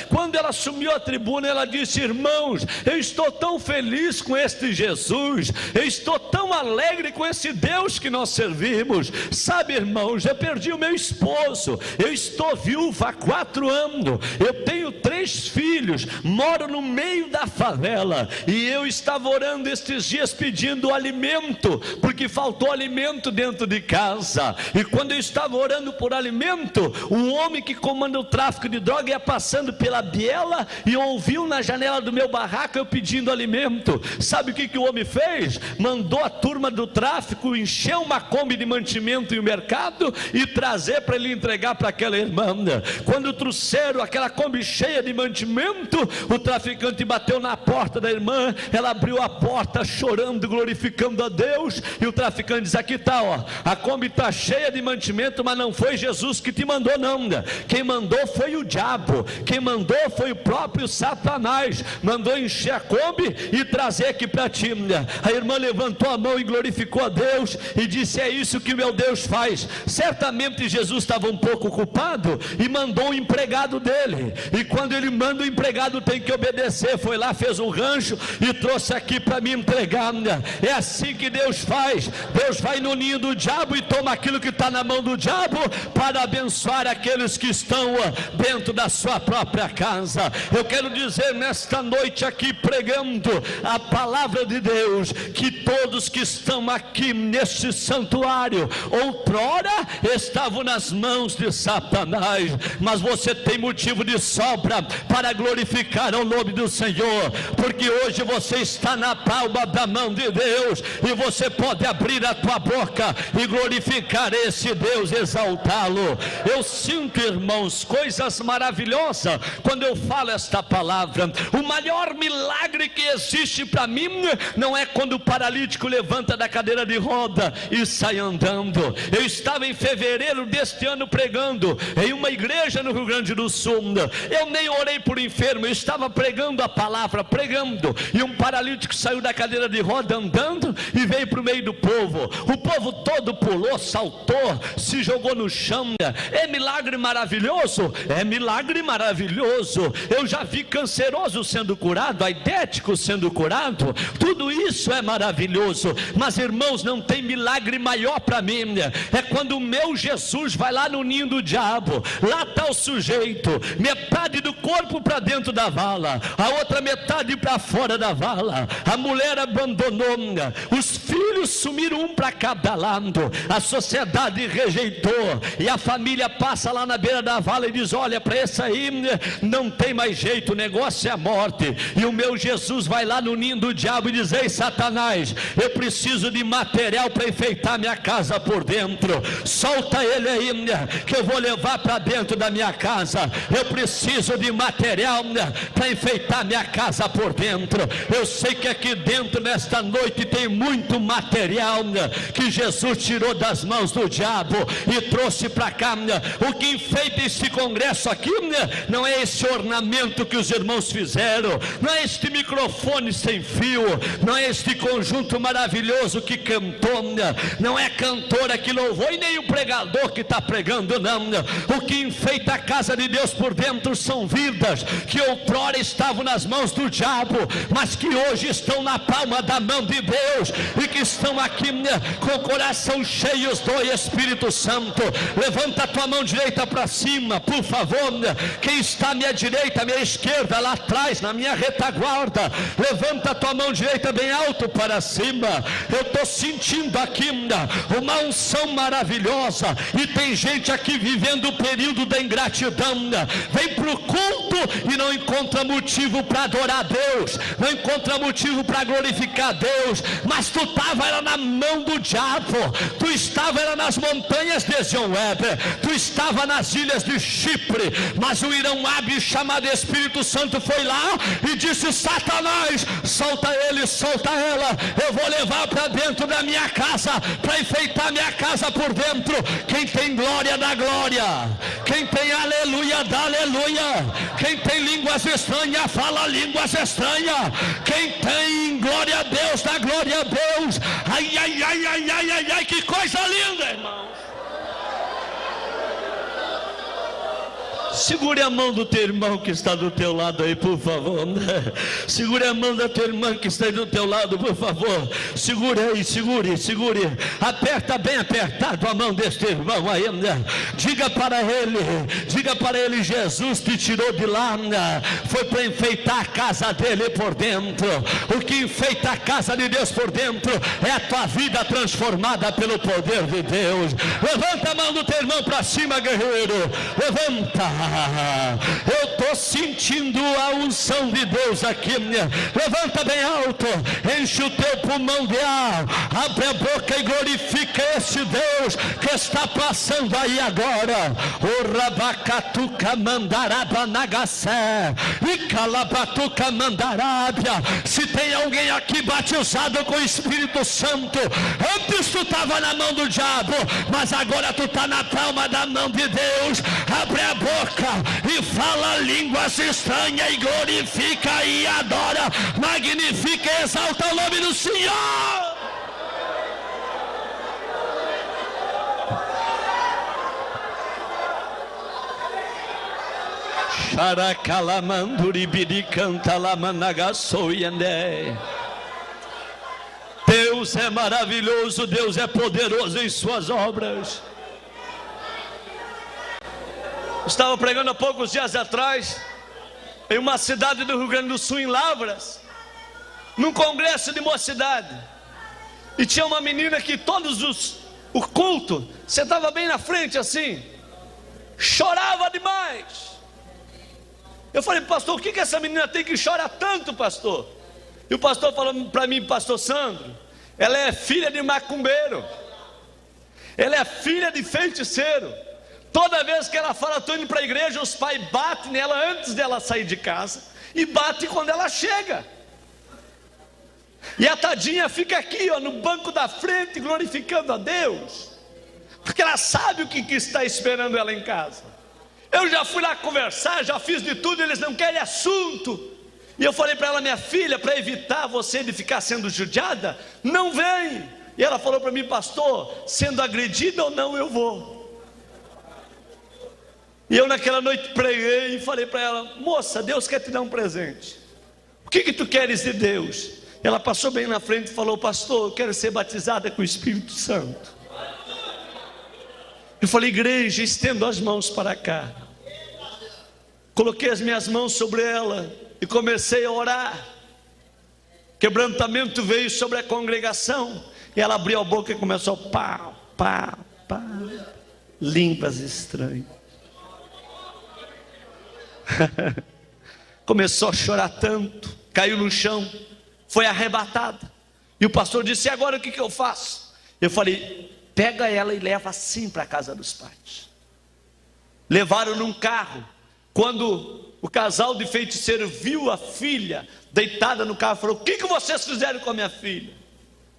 A: Quando ela subiu à tribuna, ela disse: irmãos, eu estou tão feliz com este Jesus, eu estou tão alegre com esse Deus que nós servimos. Sabe, irmãos, eu perdi o meu esposo, eu estou viúva há 4 anos, eu tenho 3 filhos, moro no meio da favela, e eu estava orando estes dias pedindo alimento, porque faltou alimento dentro de casa. E quando eu estava orando por alimento, o homem que comanda o tráfico de droga ia passando pela biela e ouviu na janela do meu barraco eu pedindo alimento. Sabe o que o homem fez? Mandou a turma do tráfico encher uma Kombi de mantimento em o mercado e trazer para ele entregar para aquela irmã. Quando trouxeram aquela Kombi cheia de mantimento, o traficante bateu na porta da irmã, ela abriu a porta chorando, glorificando a Deus, e o traficante diz: aqui está, ó, a Kombi está cheia de mantimento, mas não foi Jesus que te mandou não, quem mandou foi o diabo, quem mandou foi o próprio Satanás, mandou encher a Kombi e trazer aqui para ti. A irmã levantou a mão e glorificou a Deus e disse: é isso que meu Deus faz. Certamente Jesus estava um pouco ocupado e mandou o empregado dele, e quando ele manda, o empregado tem que obedecer. Foi lá, fez um rancho e trouxe aqui para me entregar. É assim que Deus faz. Deus vai no ninho do diabo e toma aquilo que está na mão do diabo para abençoar aqueles que estão dentro da sua própria casa. Eu quero dizer nesta noite aqui, pregando a palavra de Deus, que todos que estão aqui neste santuário outrora estavam nas mãos de Satanás, mas você tem motivo de sobra para glorificar o nome do Senhor, porque hoje você está na palma da mão de Deus e você pode abrir a tua boca e glorificar esse Deus, exaltá-lo. Eu sinto, irmãos, coisas maravilhosas quando eu falo esta palavra. O maior milagre que existe para mim não é quando o paralítico levanta da cadeira de roda e sai andando. Eu estava em fevereiro deste ano pregando em uma igreja no Rio Grande do Sul. Eu nem orei por enfermo, eu estava pregando a palavra, pregando, e um paralítico saiu da cadeira de roda andando e veio para o meio do povo. O povo todo pulou, saltou, se jogou no chão. É milagre maravilhoso? É milagre maravilhoso. Eu já vi canceroso sendo curado, aidético sendo curado, tudo isso é maravilhoso. Mas, irmãos, não tem milagre maior para mim. É quando o meu Jesus vai lá no ninho do diabo. Lá está o sujeito, metade do corpo para dentro da vala, a outra metade para fora da vala. A mulher abandonou, os filhos filhos sumiram um para cada lado, a sociedade rejeitou, e a família passa lá na beira da vala e diz: olha, para esse aí não tem mais jeito, o negócio é a morte. E o meu Jesus vai lá no ninho do diabo e diz: ei, Satanás, eu preciso de material para enfeitar minha casa por dentro, solta ele aí, que eu vou levar para dentro da minha casa. Eu preciso de material para enfeitar minha casa por dentro. Eu sei que aqui dentro nesta noite tem muito material que Jesus tirou das mãos do diabo e trouxe para cá. O que enfeita esse congresso aqui não é esse ornamento que os irmãos fizeram, não é este microfone sem fio, não é este conjunto maravilhoso que cantou, não é cantora que louvou e nem o pregador que está pregando, não. O que enfeita a casa de Deus por dentro são vidas que outrora estavam nas mãos do diabo, mas que hoje estão na palma da mão de Deus e que estão aqui com o coração cheios do Espírito Santo. Levanta a tua mão direita para cima, por favor. Quem está à minha direita, à minha esquerda, lá atrás, na minha retaguarda, levanta a tua mão direita bem alto para cima. Eu estou sentindo aqui uma unção maravilhosa, e tem gente aqui vivendo o período da ingratidão. Vem para o culto e não encontra motivo para adorar a Deus, não encontra motivo para glorificar a Deus, mas tu estava na mão do diabo, tu estava nas montanhas de Zion Weber, tu estava nas ilhas de Chipre, mas o irão hábil chamado Espírito Santo foi lá e disse: Satanás, solta ele, solta ela, eu vou levar para dentro da minha casa, para enfeitar minha casa por dentro. Quem tem glória dá glória, quem tem aleluia dá aleluia, quem tem línguas estranhas fala línguas estranhas, quem tem glória a Deus dá glória a Deus. Ai, ai, ai, ai, ai, ai, ai, que coisa linda, irmão. Segure a mão do teu irmão que está do teu lado aí, por favor. Segure a mão da tua irmã que está aí do teu lado, por favor. Segure aí, segure. Aperta bem apertado a mão deste irmão aí. Diga para ele: Jesus te tirou de lá, foi para enfeitar a casa dele por dentro. O que enfeita a casa de Deus por dentro é a tua vida transformada pelo poder de Deus. Levanta a mão do teu irmão para cima, guerreiro. Levanta. Eu estou sentindo a unção de Deus aqui. Levanta bem alto, enche o teu pulmão de ar, abre a boca e glorifica esse Deus que está passando aí agora. O rabacatuca mandaraba nagassé e calabatuca mandarábia. Se tem alguém aqui batizado com o Espírito Santo, antes tu estava na mão do diabo, mas agora tu está na palma da mão de Deus. Abre a boca e fala línguas estranhas e glorifica e adora, magnifica e exalta o nome do Senhor. Deus é maravilhoso, Deus é poderoso em suas obras. Estava pregando há poucos dias atrás em uma cidade do Rio Grande do Sul, em Lavras, num congresso de mocidade, e tinha uma menina que o culto sentava bem na frente assim, chorava demais. Eu falei: pastor, o que essa menina tem que chorar tanto, pastor? E o pastor falou para mim: pastor Sandro, ela é filha de macumbeiro, ela é filha de feiticeiro. Toda vez que ela fala: estou indo para a igreja, os pais batem nela antes dela sair de casa e batem quando ela chega. E a tadinha fica aqui, no banco da frente, glorificando a Deus, porque ela sabe o que está esperando ela em casa. Eu já fui lá conversar, já fiz de tudo, eles não querem assunto. E eu falei para ela: minha filha, para evitar você de ficar sendo judiada, não vem. E ela falou para mim: pastor, sendo agredida ou não, eu vou. E eu naquela noite preguei e falei para ela: moça, Deus quer te dar um presente. O que tu queres de Deus? Ela passou bem na frente e falou: pastor, eu quero ser batizada com o Espírito Santo. Eu falei: igreja, estendo as mãos para cá. Coloquei as minhas mãos sobre ela e comecei a orar. Quebrantamento veio sobre a congregação, E ela abriu a boca e começou pá, pá, pá, línguas estranhas. Começou a chorar tanto, caiu no chão, foi arrebatada. E o pastor disse: e agora o que eu faço? Eu falei: pega ela e leva assim para a casa dos pais. Levaram num carro. Quando o casal de feiticeiro viu a filha deitada no carro, falou: o que vocês fizeram com a minha filha?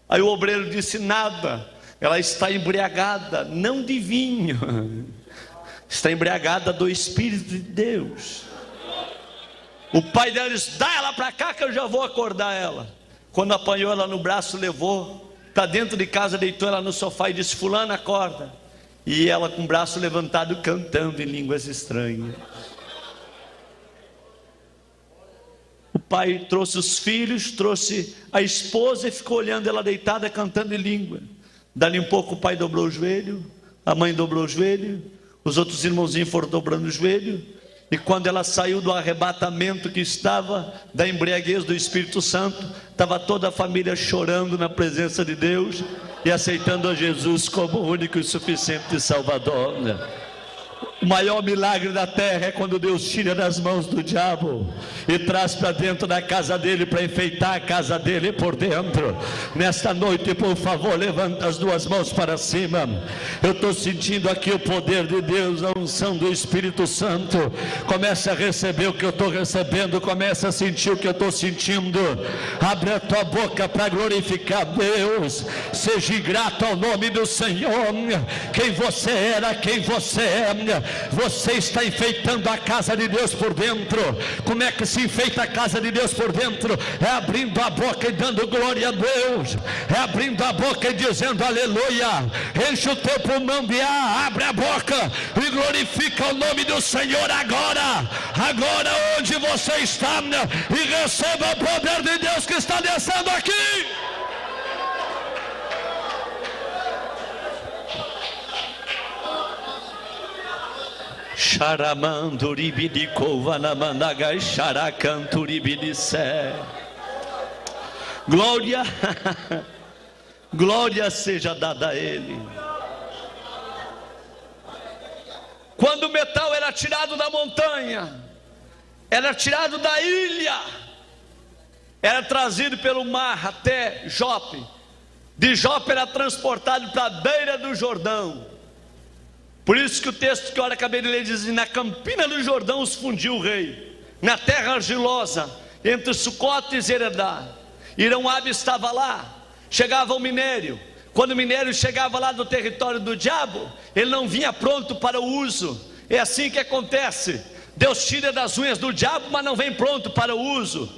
A: Aí o obreiro disse: nada, ela está embriagada, não de vinho, está embriagada do Espírito de Deus. O pai dela disse: dá ela para cá que eu já vou acordar ela. Quando apanhou ela no braço, levou para dentro de casa, deitou ela no sofá e disse: fulana, acorda. E ela com o braço levantado, cantando em línguas estranhas. O pai trouxe os filhos, trouxe a esposa e ficou olhando ela deitada, cantando em língua. Dali um pouco o pai dobrou o joelho, a mãe dobrou o joelho, os outros irmãozinhos foram dobrando o joelho. E quando ela saiu do arrebatamento que estava, da embriaguez do Espírito Santo, estava toda a família chorando na presença de Deus e aceitando a Jesus como o único e suficiente Salvador. O maior milagre da terra é quando Deus tira das mãos do diabo e traz para dentro da casa dele, para enfeitar a casa dele por dentro. Nesta noite, por favor, levanta as duas mãos para cima. Eu estou sentindo aqui o poder de Deus, a unção do Espírito Santo. Começa a receber o que eu estou recebendo, começa a sentir o que eu estou sentindo. Abre a tua boca para glorificar Deus. Seja grato ao nome do Senhor. Quem você era, quem você é. Você está enfeitando a casa de Deus por dentro. Como é que se enfeita a casa de Deus por dentro? É abrindo a boca e dando glória a Deus. É abrindo a boca e dizendo aleluia. Enche o teu pulmão de ar, abre a boca e glorifica o nome do Senhor agora. Agora onde você está, e receba o poder de Deus que está descendo aqui. Glória, glória seja dada a Ele. Quando o metal era tirado da montanha, era tirado da ilha, era trazido pelo mar até Jope. De Jope era transportado para a beira do Jordão. Por isso que o texto que eu acabei de ler diz: na campina do Jordão os fundiu o rei, na terra argilosa, entre Sucote e Zeredá. Irão-Abe estava lá, chegava o minério. Quando o minério chegava lá do território do diabo, ele não vinha pronto para o uso. É assim que acontece: Deus tira das unhas do diabo, mas não vem pronto para o uso,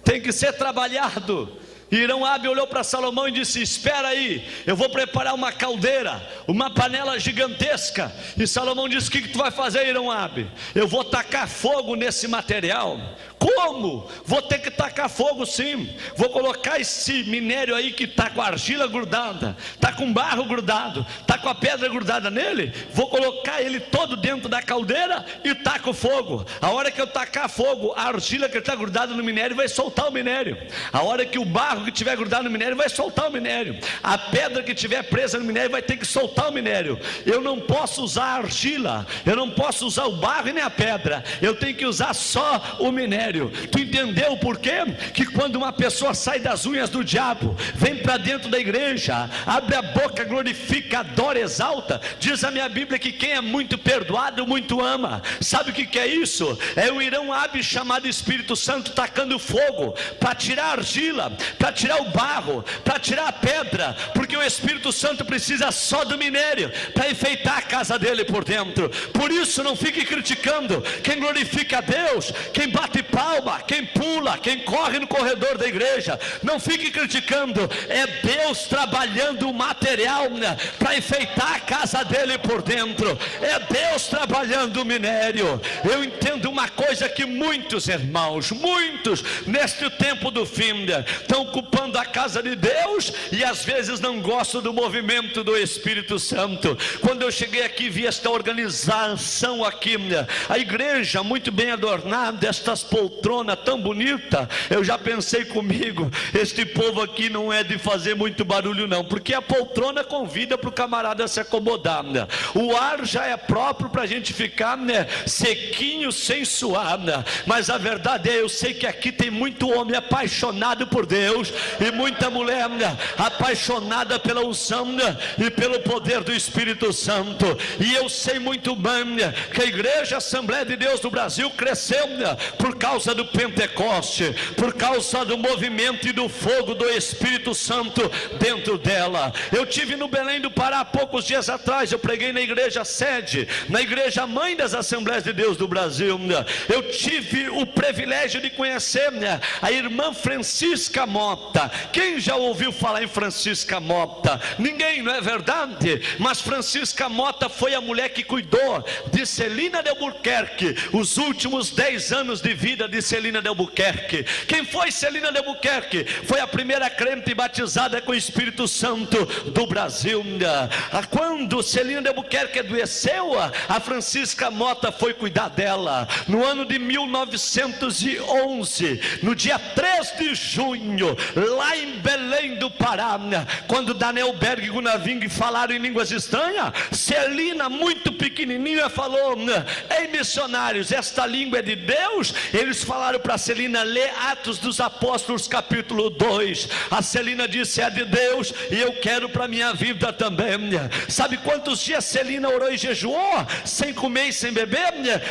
A: tem que ser trabalhado. Irão-Abe olhou para Salomão e disse: espera aí, eu vou preparar uma caldeira, uma panela gigantesca. E Salomão disse: o que tu vai fazer, Irão-Abe? Eu vou tacar fogo nesse material. Como? Vou ter que tacar fogo, sim. Vou colocar esse minério aí que está com a argila grudada, está com barro grudado, está com a pedra grudada nele. Vou colocar ele todo dentro da caldeira e taco fogo. A hora que eu tacar fogo, a argila que está grudada no minério vai soltar o minério. A hora que o barro que estiver grudado no minério vai soltar o minério. A pedra que estiver presa no minério vai ter que soltar o minério. Eu não posso usar a argila, eu não posso usar o barro e nem a pedra. Eu tenho que usar só o minério. Tu entendeu por quê? Que quando uma pessoa sai das unhas do diabo, vem para dentro da igreja, abre a boca, glorifica, adora, exalta, diz a minha Bíblia que quem é muito perdoado, muito ama. Sabe o que é isso? É o Irão-Abe chamado Espírito Santo tacando fogo para tirar a argila, para tirar o barro, para tirar a pedra, porque o Espírito Santo precisa só do minério para enfeitar a casa dele por dentro. Por isso não fique criticando quem glorifica a Deus, quem bate palma, quem pula, quem corre no corredor da igreja. Não fique criticando, é Deus trabalhando o material para enfeitar a casa dele por dentro. É Deus trabalhando o minério. Eu entendo uma coisa, que muitos irmãos, muitos neste tempo do fim estão ocupando a casa de Deus e às vezes não gostam do movimento do Espírito Espírito Santo. Quando eu cheguei aqui, vi esta organização aqui, a igreja muito bem adornada, estas poltronas tão bonitas. Eu já pensei comigo, este povo aqui não é de fazer muito barulho não, porque a poltrona convida para o camarada se acomodar, o ar já é próprio para a gente ficar sequinho, sem suar, mas a verdade é, eu sei que aqui tem muito homem apaixonado por Deus, e muita mulher apaixonada pela unção e pelo poder do Espírito Santo. E eu sei muito bem que a igreja Assembleia de Deus do Brasil cresceu por causa do Pentecoste, por causa do movimento e do fogo do Espírito Santo dentro dela. Eu tive no Belém do Pará há poucos dias atrás, eu preguei na igreja sede, na igreja mãe das Assembleias de Deus do Brasil. Eu tive o privilégio de conhecer a irmã Francisca Mota. Quem já ouviu falar em Francisca Mota? Ninguém, não é verdade? Mas Francisca Mota foi a mulher que cuidou de Celina de Albuquerque, os últimos 10 anos de vida de Celina de Albuquerque. Quem foi Celina de Albuquerque? Foi a primeira crente batizada com o Espírito Santo do Brasil. Quando Celina de Albuquerque adoeceu, a Francisca Mota foi cuidar dela. No ano de 1911, no dia 3 de junho, lá em Belém do Pará, quando Daniel Berg e Gunaving falaram em línguas estranhas, Celina, muito pequenininha, falou: ei missionários, esta língua é de Deus? Eles falaram para Celina: lê Atos dos Apóstolos capítulo 2. A Celina disse: é de Deus e eu quero para minha vida também. Sabe quantos dias Celina orou e jejuou? Sem comer e sem beber?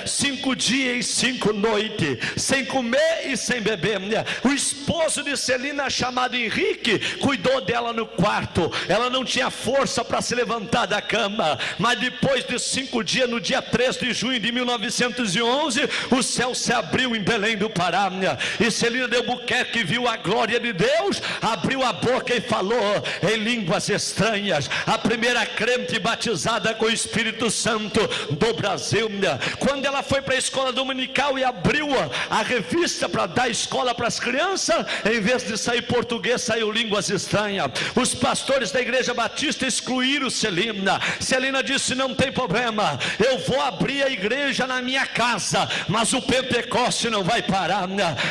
A: 5 dias e 5 noites, sem comer e sem beber. O esposo de Celina, chamado Henrique, cuidou dela no quarto. Ela não tinha força para se levantar da cama, mas depois de 5 dias, no dia 3 de junho de 1911, o céu se abriu em Belém do Pará, e Celina de Albuquerque viu a glória de Deus, abriu a boca e falou em línguas estranhas. A primeira crente batizada com o Espírito Santo do Brasil. Quando ela foi para a escola dominical e abriu a revista para dar escola para as crianças, em vez de sair português, saiu línguas estranhas. Os pastores da igreja batista excluíram Celina. Celina disse: não tem problema, eu vou abrir a igreja na minha casa, mas o Pentecoste não vai parar,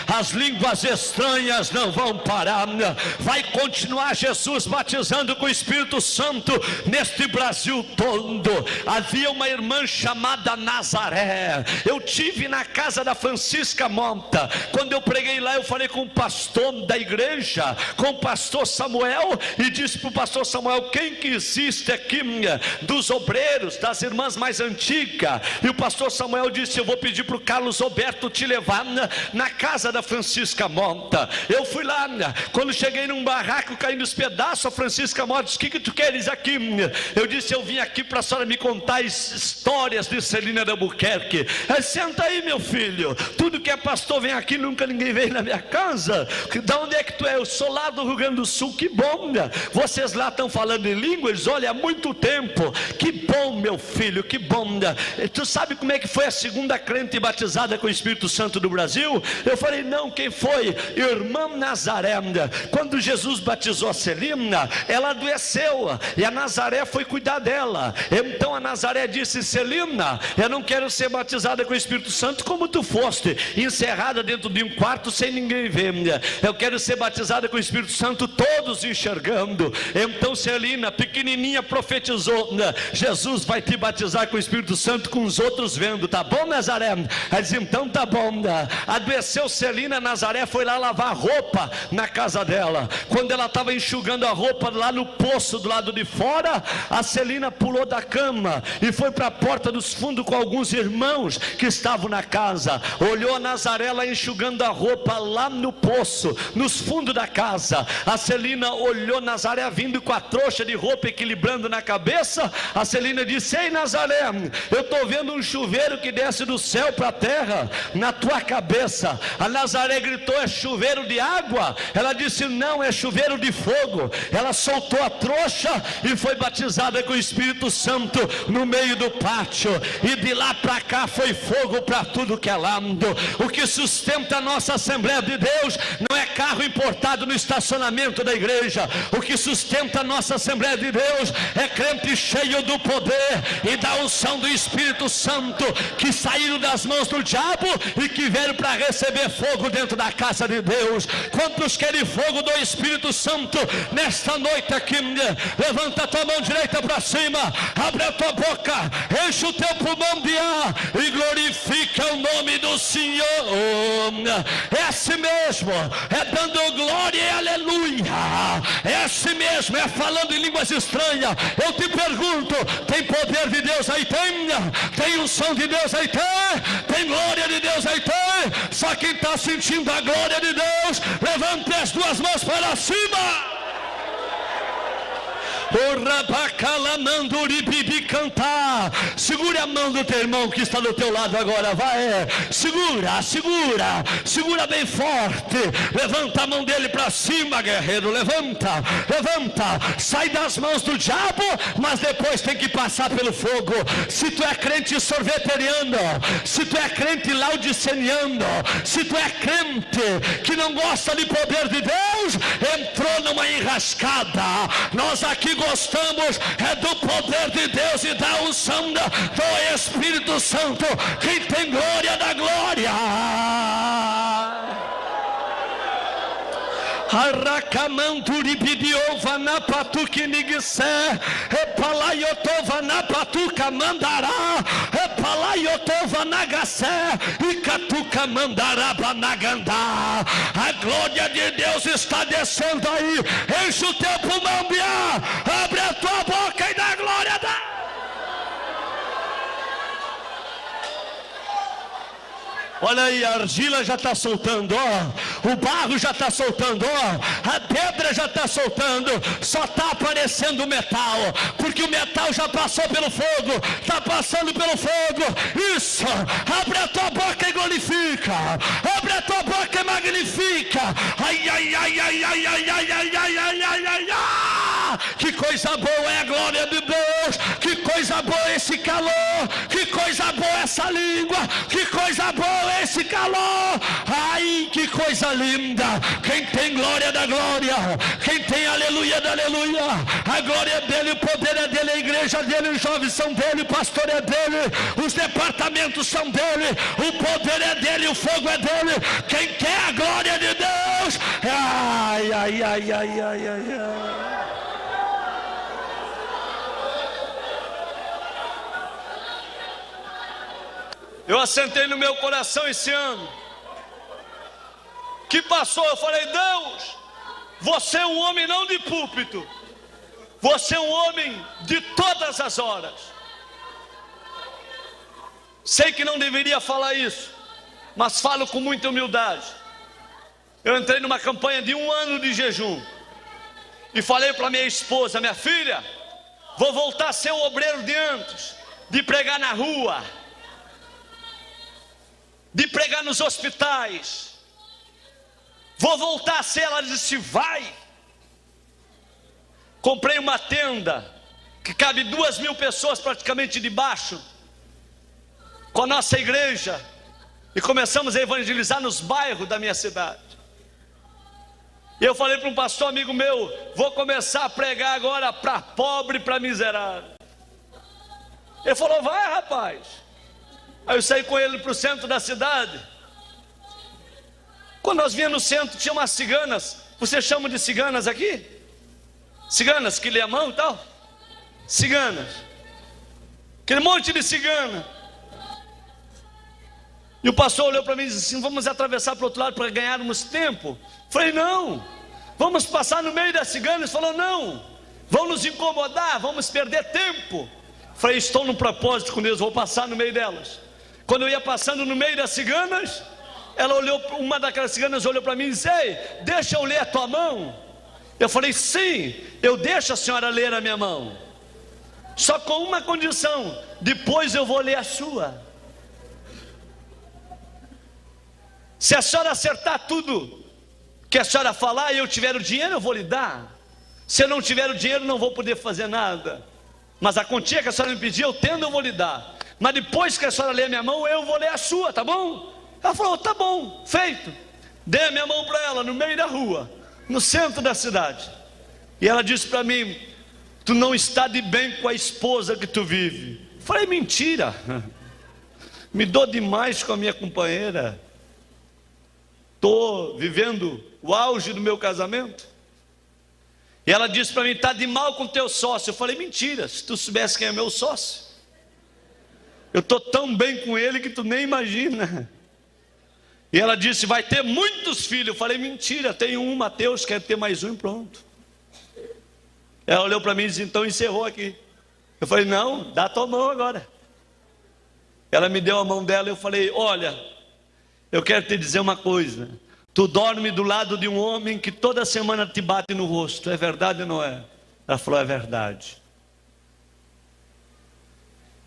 A: as línguas estranhas não vão parar, vai continuar Jesus batizando com o Espírito Santo neste Brasil todo. Havia uma irmã chamada Nazaré. Eu tive na casa da Francisca Mota. Quando eu preguei lá, eu falei com o pastor da igreja, com o pastor Samuel, e disse para o pastor Samuel: quem que existe aqui dos obreiros, das irmãs mais antigas? E o pastor Samuel disse: eu vou pedir para o Carlos Roberto te levar na casa da Francisca Mota. Eu fui lá, quando cheguei num barraco caindo os pedaços, a Francisca Mota disse: o que tu queres aqui? Eu disse: eu vim aqui para a senhora me contar histórias de Celina de Albuquerque. Senta aí, meu filho, tudo que é pastor vem aqui, nunca ninguém veio na minha casa. Da onde é que tu é? Eu sou lá do Rio Grande do Sul. Que bom, vocês lá estão falando em línguas? Olha, há muito tempo. Que bom, meu filho, que bom. Tu sabe como é que foi a segunda crente batizada com o Espírito Santo do Brasil? Eu falei: não, quem foi? Irmã Nazaré. Quando Jesus batizou a Celina, ela adoeceu, e a Nazaré foi cuidar dela. Então a Nazaré disse: Celina, eu não quero ser batizada com o Espírito Santo como tu foste, encerrada dentro de um quarto sem ninguém ver. Eu quero ser batizada com o Espírito Santo, todos enxergando. Então Celina, pequenininha, profetizou: Jesus vai te batizar com o Espírito Santo com os outros vendo. Tá bom, Nazaré? Ela disse: então tá bom. Adoeceu Celina, Nazaré foi lá lavar roupa na casa dela. Quando ela estava enxugando a roupa lá no poço do lado de fora, a Celina pulou da cama e foi para a porta dos fundos com alguns irmãos que estavam na casa. Olhou a Nazaré lá enxugando a roupa lá no poço, nos fundos da casa. A Celina olhou Nazaré vindo com a trouxa de roupa equilibrando na cabeça. A Celina disse: ei, Nazaré, eu estou vendo um chuveiro que desce do céu para a terra na tua cabeça. A Nazaré gritou: é chuveiro de água? Ela disse: não, é chuveiro de fogo. Ela soltou a trouxa e foi batizada com o Espírito Santo no meio do pátio, e de lá para cá foi fogo para tudo que é lado. O que sustenta a nossa Assembleia de Deus não é carro importado no estacionamento da igreja. O que sustenta a nossa Assembleia de Deus é crente cheio do poder e da unção do Espírito Santo, que saíram das mãos do diabo e que vieram para receber fogo dentro da casa de Deus. Quantos querem fogo do Espírito Santo nesta noite aqui? Levanta a tua mão direita para cima, abre a tua boca, enche o teu pulmão de ar e glorifica o nome do Senhor. É assim mesmo, é dando glória e aleluia. É assim mesmo, é falando em línguas estranhas. Eu te pergunto, tem poder de Deus aí? Tem unção de Deus aí? Tem glória de Deus aí? Só quem está sentindo a glória de Deus, levante as duas mãos para cima. O Rabacalamanduribibi cantar. Segure a mão do teu irmão que está do teu lado agora. Vai, segura bem forte. Levanta a mão dele para cima, guerreiro. Levanta. Sai das mãos do diabo, mas depois tem que passar pelo fogo. Se tu é crente sorveteriano, se tu é crente laudiceniano, se tu é crente que não gosta de poder de Deus, entrou numa enrascada. Nós aqui gostamos é do poder de Deus e da unção do Espírito Santo. Quem tem glória da glória. Arracamanturibidiova na patuque nigse, epalaiotova na patuca mandará, epalaiotova na gacé, e catuca mandará banagandá. A glória de Deus está descendo aí. Enche o teu pulmão de ar, abre a tua boca e dá glória a Deus. Olha aí, a argila já está soltando, ó. O barro já está soltando, ó. A pedra já está soltando. Só está aparecendo o metal, porque o metal já passou pelo fogo. Está passando pelo fogo. Isso, abre a tua boca e glorifica. Abre a tua boca e magnifica. Ai, ai, ai, ai, ai, ai, ai, ai, ai, ai, ai, ai, ai. Que coisa boa é a glória de Deus. Que coisa boa é esse calor. Que coisa boa é essa língua. Que coisa boa esse calor. Ai, que coisa linda. Quem tem glória da glória, quem tem aleluia da aleluia, a glória é dele, o poder é dele, a igreja é dele, os jovens são dele, o pastor é dele, os departamentos são dele, o poder é dele, o fogo é dele. Quem quer a glória de Deus, ai, ai, ai, ai, ai, ai, ai. Eu assentei no meu coração esse ano que passou, eu falei: Deus, você é um homem não de púlpito, você é um homem de todas as horas. Sei que não deveria falar isso, mas falo com muita humildade. Eu entrei numa campanha de 1 ano de jejum e falei para minha esposa: minha filha, vou voltar a ser o obreiro de antes, de pregar na rua, de pregar nos hospitais. Vou voltar a ser. Ela disse: vai. Comprei uma tenda que cabe 2.000 pessoas praticamente debaixo, com a nossa igreja, e começamos a evangelizar nos bairros da minha cidade. E eu falei para um pastor amigo meu: vou começar a pregar agora para pobre e para miserável. Ele falou: vai, rapaz. Aí eu saí com ele para o centro da cidade. Quando nós vinhamos no centro, tinha umas ciganas. Vocês chamam de ciganas aqui? Ciganas que lê a mão e tal? Ciganas. Aquele monte de cigana. E o pastor olhou para mim e disse assim: vamos atravessar para o outro lado para ganharmos tempo. Falei: não, vamos passar no meio das ciganas. Ele falou: não, vão nos incomodar, vamos perder tempo. Falei: estou num propósito com Deus, vou passar no meio delas. Quando eu ia passando no meio das ciganas, ela olhou, uma daquelas ciganas olhou para mim e disse: ei, deixa eu ler a tua mão. Eu falei: sim, eu deixo a senhora ler a minha mão, só com uma condição: depois eu vou ler a sua. Se a senhora acertar tudo que a senhora falar e eu tiver o dinheiro, eu vou lhe dar. Se eu não tiver o dinheiro, não vou poder fazer nada. Mas a quantia que a senhora me pedir, eu tendo, eu vou lhe dar. Mas depois que a senhora ler a minha mão, eu vou ler a sua, tá bom? Ela falou: tá bom, feito. Dei a minha mão para ela no meio da rua, no centro da cidade. E ela disse para mim: tu não está de bem com a esposa que tu vive. Falei, mentira, me dou demais com a minha companheira, estou vivendo o auge do meu casamento. E ela disse para mim, está de mal com o teu sócio. Eu falei, mentira, se tu soubesse quem é meu sócio, eu estou tão bem com ele que tu nem imagina. E ela disse, vai ter muitos filhos. Eu falei, mentira, tenho um, Mateus, quero ter mais um e pronto. Ela olhou para mim e disse, então encerrou aqui. Eu falei, não, dá a tua mão agora. Ela me deu a mão dela e eu falei, olha, eu quero te dizer uma coisa. Tu dorme do lado de um homem que toda semana te bate no rosto. É verdade ou não é? Ela falou, é verdade.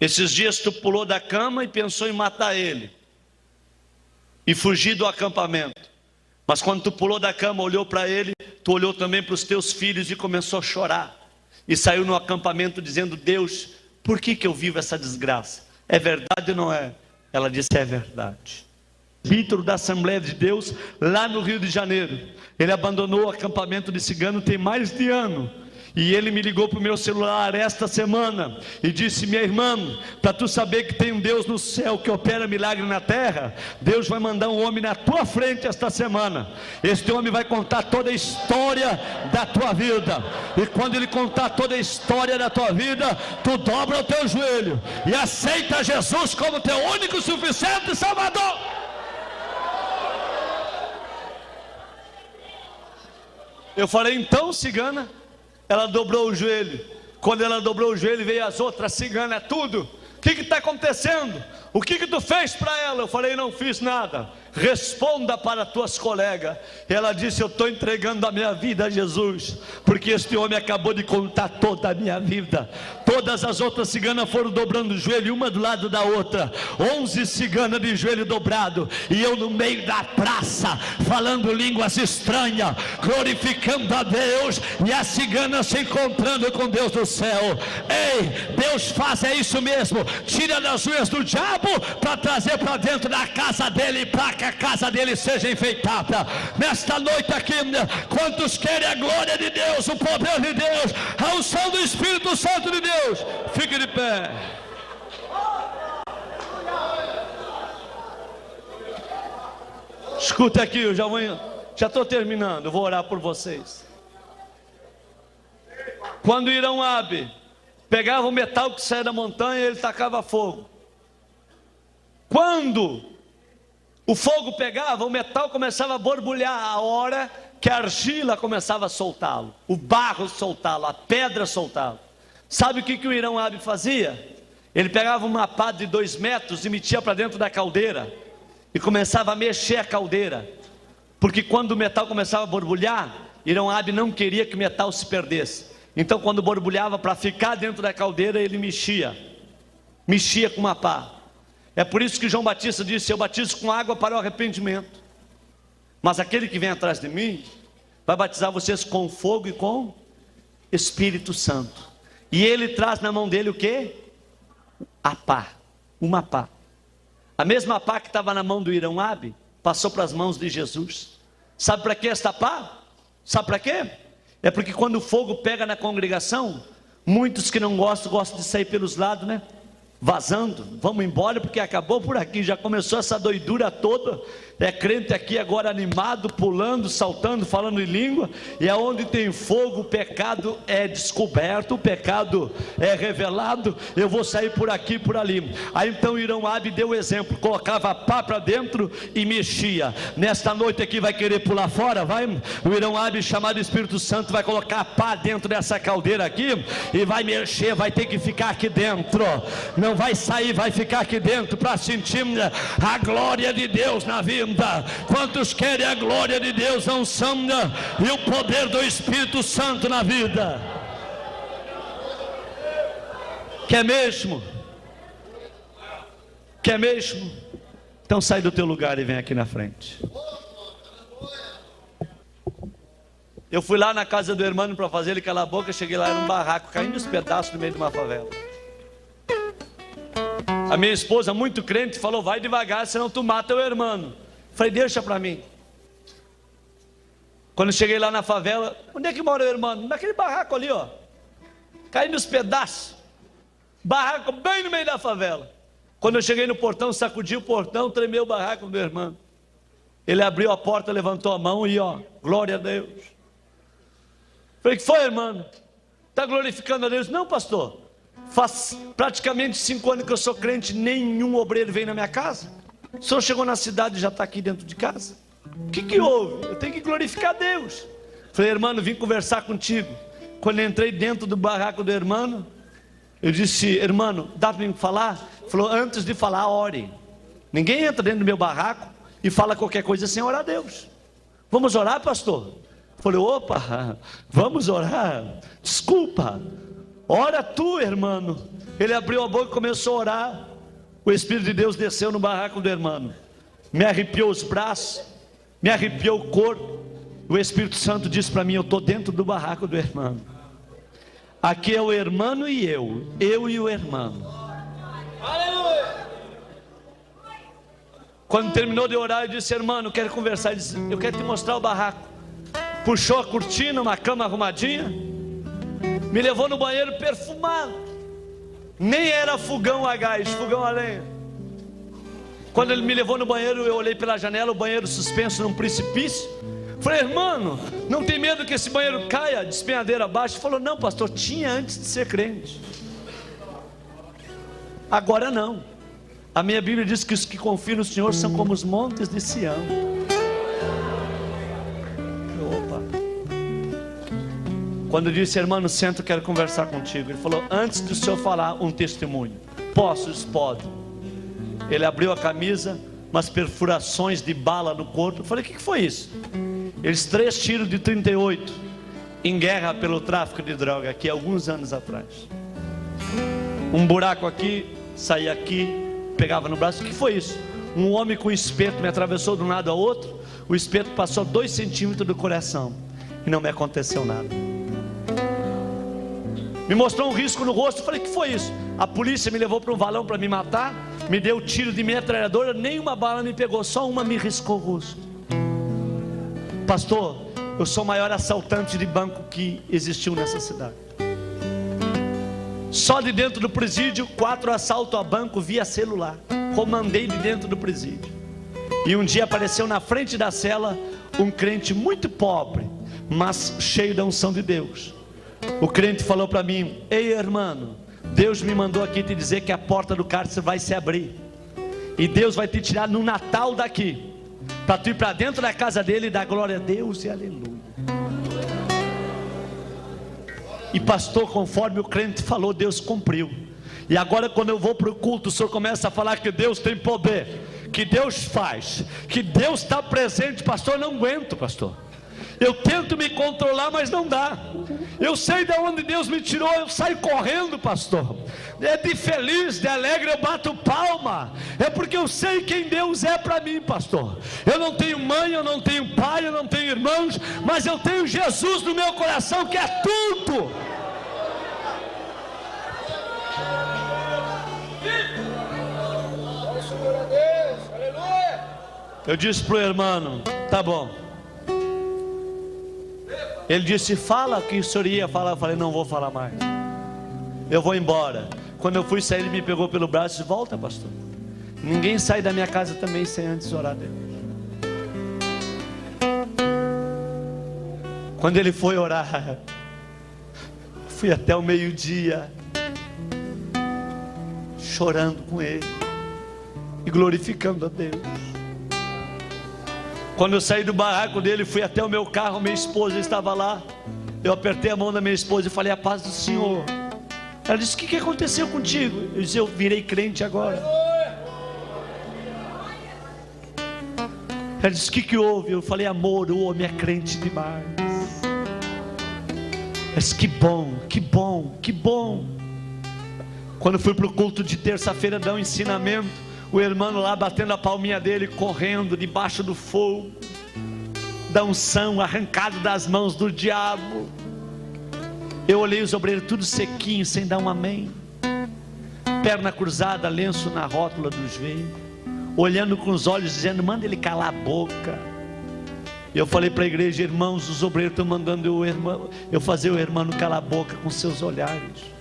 A: Esses dias tu pulou da cama e pensou em matar ele e fugir do acampamento. Mas quando tu pulou da cama, olhou para ele, tu olhou também para os teus filhos e começou a chorar. E saiu no acampamento dizendo, Deus, por que eu vivo essa desgraça? É verdade ou não é? Ela disse, é verdade. Vítor da Assembleia de Deus, lá no Rio de Janeiro. Ele abandonou o acampamento de cigano tem mais de ano. E ele me ligou para o meu celular esta semana e disse, minha irmã, para tu saber que tem um Deus no céu que opera milagre na terra, Deus vai mandar um homem na tua frente esta semana. Este homem vai contar toda a história da tua vida. E quando ele contar toda a história da tua vida, tu dobra o teu joelho e aceita Jesus como teu único, suficiente Salvador. Eu falei, então, cigana. Ela dobrou o joelho. Quando ela dobrou o joelho, veio as outras ciganas, tudo. O que está acontecendo? O que tu fez para ela? Eu falei, não fiz nada. Responda para tuas colegas. Ela disse, eu estou entregando a minha vida a Jesus, porque este homem acabou de contar toda a minha vida. Todas as outras ciganas foram dobrando o joelho, uma do lado da outra. 11 ciganas de joelho dobrado, e eu no meio da praça, falando línguas estranhas, glorificando a Deus, e as ciganas se encontrando com Deus do céu. Ei, Deus faz, é isso mesmo, tira das unhas do diabo, para trazer para dentro da casa dele, para que a casa dele seja enfeitada. Nesta noite aqui, quantos querem a glória de Deus, o poder de Deus, a unção do Espírito Santo de Deus? Fique de pé. Escuta aqui, eu já estou terminando, eu vou orar por vocês. Quando Irão Abi pegava o metal que saía da montanha, ele tacava fogo. Quando o fogo pegava, o metal começava a borbulhar, a hora que a argila começava a soltá-lo, o barro soltá-lo, a pedra soltá-lo. Sabe o que o Irão Abi fazia? Ele pegava uma pá de 2 metros e metia para dentro da caldeira e começava a mexer a caldeira, porque quando o metal começava a borbulhar, Irão Abi não queria que o metal se perdesse. Então quando borbulhava, para ficar dentro da caldeira, ele mexia com uma pá. É por isso que João Batista disse, eu batizo com água para o arrependimento, mas aquele que vem atrás de mim vai batizar vocês com fogo e com Espírito Santo. E ele traz na mão dele o quê? A pá, uma pá. A mesma pá que estava na mão do Irão Abi passou para as mãos de Jesus. Sabe para que esta pá? Sabe para quê? É porque quando o fogo pega na congregação, muitos que não gostam de sair pelos lados, né? Vazando, vamos embora porque acabou por aqui, já começou essa doidura toda. É crente aqui agora animado, pulando, saltando, falando em língua. E aonde tem fogo, o pecado é descoberto, o pecado é revelado. Eu vou sair por aqui, por ali. Aí então Irão Abi deu o exemplo, colocava a pá para dentro e mexia. Nesta noite aqui vai querer pular fora, vai? O Irão Abi, chamado Espírito Santo, vai colocar a pá dentro dessa caldeira aqui e vai mexer, vai ter que ficar aqui dentro. Não vai sair, vai ficar aqui dentro para sentir a glória de Deus na vida. Quantos querem a glória de Deus, a unção e o poder do Espírito Santo na vida? Quer mesmo? Quer mesmo? Então sai do teu lugar e vem aqui na frente. Eu fui lá na casa do irmão para fazer ele calar a boca. Cheguei lá, era um barraco caindo os pedaços no meio de uma favela. A minha esposa, muito crente, falou, vai devagar, senão tu mata o irmão. Falei, deixa para mim. Quando cheguei lá na favela, onde é que mora o irmão? Naquele barraco ali, ó. caí nos pedaços. Barraco bem no meio da favela. Quando eu cheguei no portão, sacudi o portão, tremeu o barraco do meu irmão. Ele abriu a porta, levantou a mão e glória a Deus. Falei, que foi, irmão? Está glorificando a Deus? Não, pastor, faz praticamente 5 anos que eu sou crente, nenhum obreiro veio na minha casa. O senhor chegou na cidade e já está aqui dentro de casa. O que houve? Eu tenho que glorificar a Deus. Falei, irmão, vim conversar contigo. Quando eu entrei dentro do barraco do irmão, eu disse, irmão, dá para me falar? Falou, antes de falar, ore. Ninguém entra dentro do meu barraco e fala qualquer coisa sem orar a Deus. Vamos orar, pastor? Falei, opa, vamos orar. Desculpa, ora tu, irmão. Ele abriu a boca e começou a orar. O Espírito de Deus desceu no barraco do irmão, me arrepiou os braços, me arrepiou o corpo. O Espírito Santo disse para mim, eu estou dentro do barraco do irmão. Aqui é o irmão e eu e o irmão. Aleluia! Quando terminou de orar, eu disse, irmão, eu quero conversar. Ele disse, eu quero te mostrar o barraco. Puxou a cortina, uma cama arrumadinha, me levou no banheiro perfumado. Nem era fogão a gás, fogão a lenha. Quando ele me levou no banheiro, eu olhei pela janela, o banheiro suspenso num precipício. Falei, irmão, não tem medo que esse banheiro caia, despenhadeira abaixo? Ele falou, não, pastor, tinha antes de ser crente. Agora não. A minha Bíblia diz que os que confiam no Senhor são como os montes de Sião. Opa. Quando eu disse, irmão, senta, eu quero conversar contigo. Ele falou, antes do senhor falar um testemunho. Posso? Pode. Ele abriu a camisa, umas perfurações de bala no corpo. Eu falei, o que foi isso? Eles 3 tiros de 38 em guerra pelo tráfico de droga aqui alguns anos atrás. Um buraco aqui, saía aqui, pegava no braço. O que foi isso? Um homem com espeto me atravessou de um lado ao outro. O espeto passou 2 centímetros do coração e não me aconteceu nada. Me mostrou um risco no rosto. Eu falei, o que foi isso? A polícia me levou para um valão para me matar. Me deu tiro de metralhadora, nenhuma bala me pegou, só uma me riscou o rosto. Pastor, eu sou o maior assaltante de banco que existiu nessa cidade. Só de dentro do presídio, 4 assaltos a banco via celular. Comandei de dentro do presídio. E um dia apareceu na frente da cela um crente muito pobre, mas cheio da unção de Deus. O crente falou para mim, ei irmão, Deus me mandou aqui te dizer que a porta do cárcere vai se abrir. E Deus vai te tirar no Natal daqui, para tu ir para dentro da casa dele e dar glória a Deus e aleluia. E pastor, conforme o crente falou, Deus cumpriu. E agora quando eu vou para o culto, o senhor começa a falar que Deus tem poder, que Deus faz, que Deus está presente. Pastor, eu não aguento, pastor. Eu tento me controlar, mas não dá. Eu sei de onde Deus me tirou, eu saio correndo, pastor. É de feliz, de alegre, eu bato palma. É porque eu sei quem Deus é para mim, pastor. Eu não tenho mãe, eu não tenho pai, eu não tenho irmãos, mas eu tenho Jesus no meu coração, que é tudo. Eu disse para o irmão, tá bom. Ele disse, fala que o senhor ia falar. Eu falei, não vou falar mais, eu vou embora. Quando eu fui sair, ele me pegou pelo braço e disse, volta pastor, ninguém sai da minha casa também sem antes orar a Deus. Quando ele foi orar, fui até o meio-dia chorando com ele e glorificando a Deus. Quando eu saí do barraco dele, fui até o meu carro, minha esposa estava lá. Eu apertei a mão da minha esposa e falei, a paz do Senhor. Ela disse, o que aconteceu contigo? Eu disse, eu virei crente agora. Ela disse, o que houve? Eu falei, amor, o homem é crente demais. Ela disse, que bom, que bom, que bom. Quando fui para o culto de terça-feira dar um ensinamento, o irmão lá batendo a palminha dele, correndo debaixo do fogo da unção, arrancado das mãos do diabo. Eu olhei os obreiros tudo sequinho, sem dar um amém, perna cruzada, lenço na rótula do joelho, olhando com os olhos, dizendo, manda ele calar a boca. E eu falei para a igreja: irmãos, os obreiros estão mandando eu fazer o irmão calar a boca com seus olhares.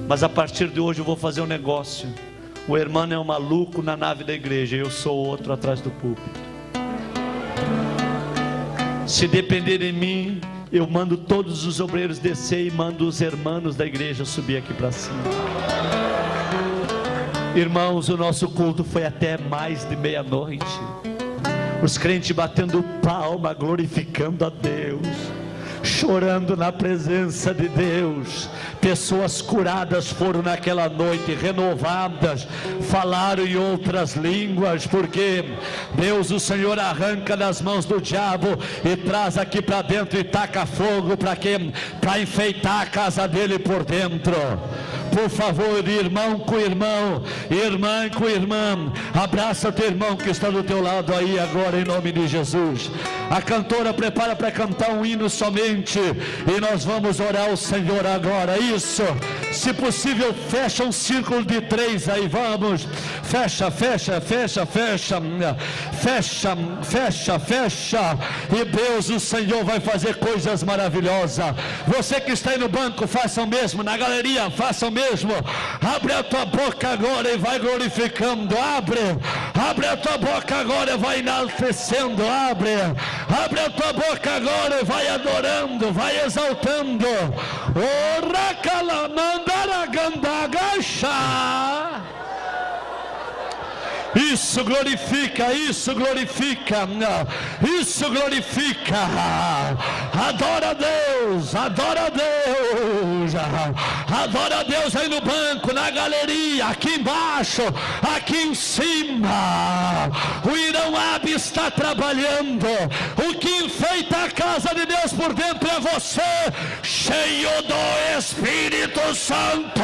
A: Mas a partir de hoje eu vou fazer um negócio. O irmão é um maluco na nave da igreja, eu sou outro atrás do púlpito. Se depender de mim, eu mando todos os obreiros descer e mando os irmãos da igreja subir aqui para cima. Irmãos, o nosso culto foi até mais de meia-noite. Os crentes batendo palma, glorificando a Deus, chorando na presença de Deus. Pessoas curadas foram naquela noite, renovadas, falaram em outras línguas, porque Deus, o Senhor, arranca das mãos do diabo e traz aqui para dentro e taca fogo. Para quê? Para enfeitar a casa dele por dentro. Por favor, irmão com irmão, irmã com irmã, abraça teu irmão que está do teu lado aí agora, em nome de Jesus. A cantora prepara para cantar um hino somente, e nós vamos orar ao Senhor agora. Isso, se possível, fecha um círculo de 3 aí, vamos. Fecha, fecha, fecha, fecha, fecha, fecha, fecha. E Deus, o Senhor, vai fazer coisas maravilhosas. Você que está aí no banco, faça o mesmo. Na galeria, faça o mesmo. Abre a tua boca agora e vai glorificando. Abre a tua boca agora e vai enaltecendo. Abre a tua boca agora e vai adorando, vai exaltando. Ora calamandaragandagasha. Isso glorifica, isso glorifica, isso glorifica. Adora a Deus, adora a Deus, adora a Deus aí no banco, na galeria, aqui embaixo, aqui em cima. O Irão Ab está trabalhando. O que enfeita a casa de Deus por dentro é você, cheio do Espírito Santo.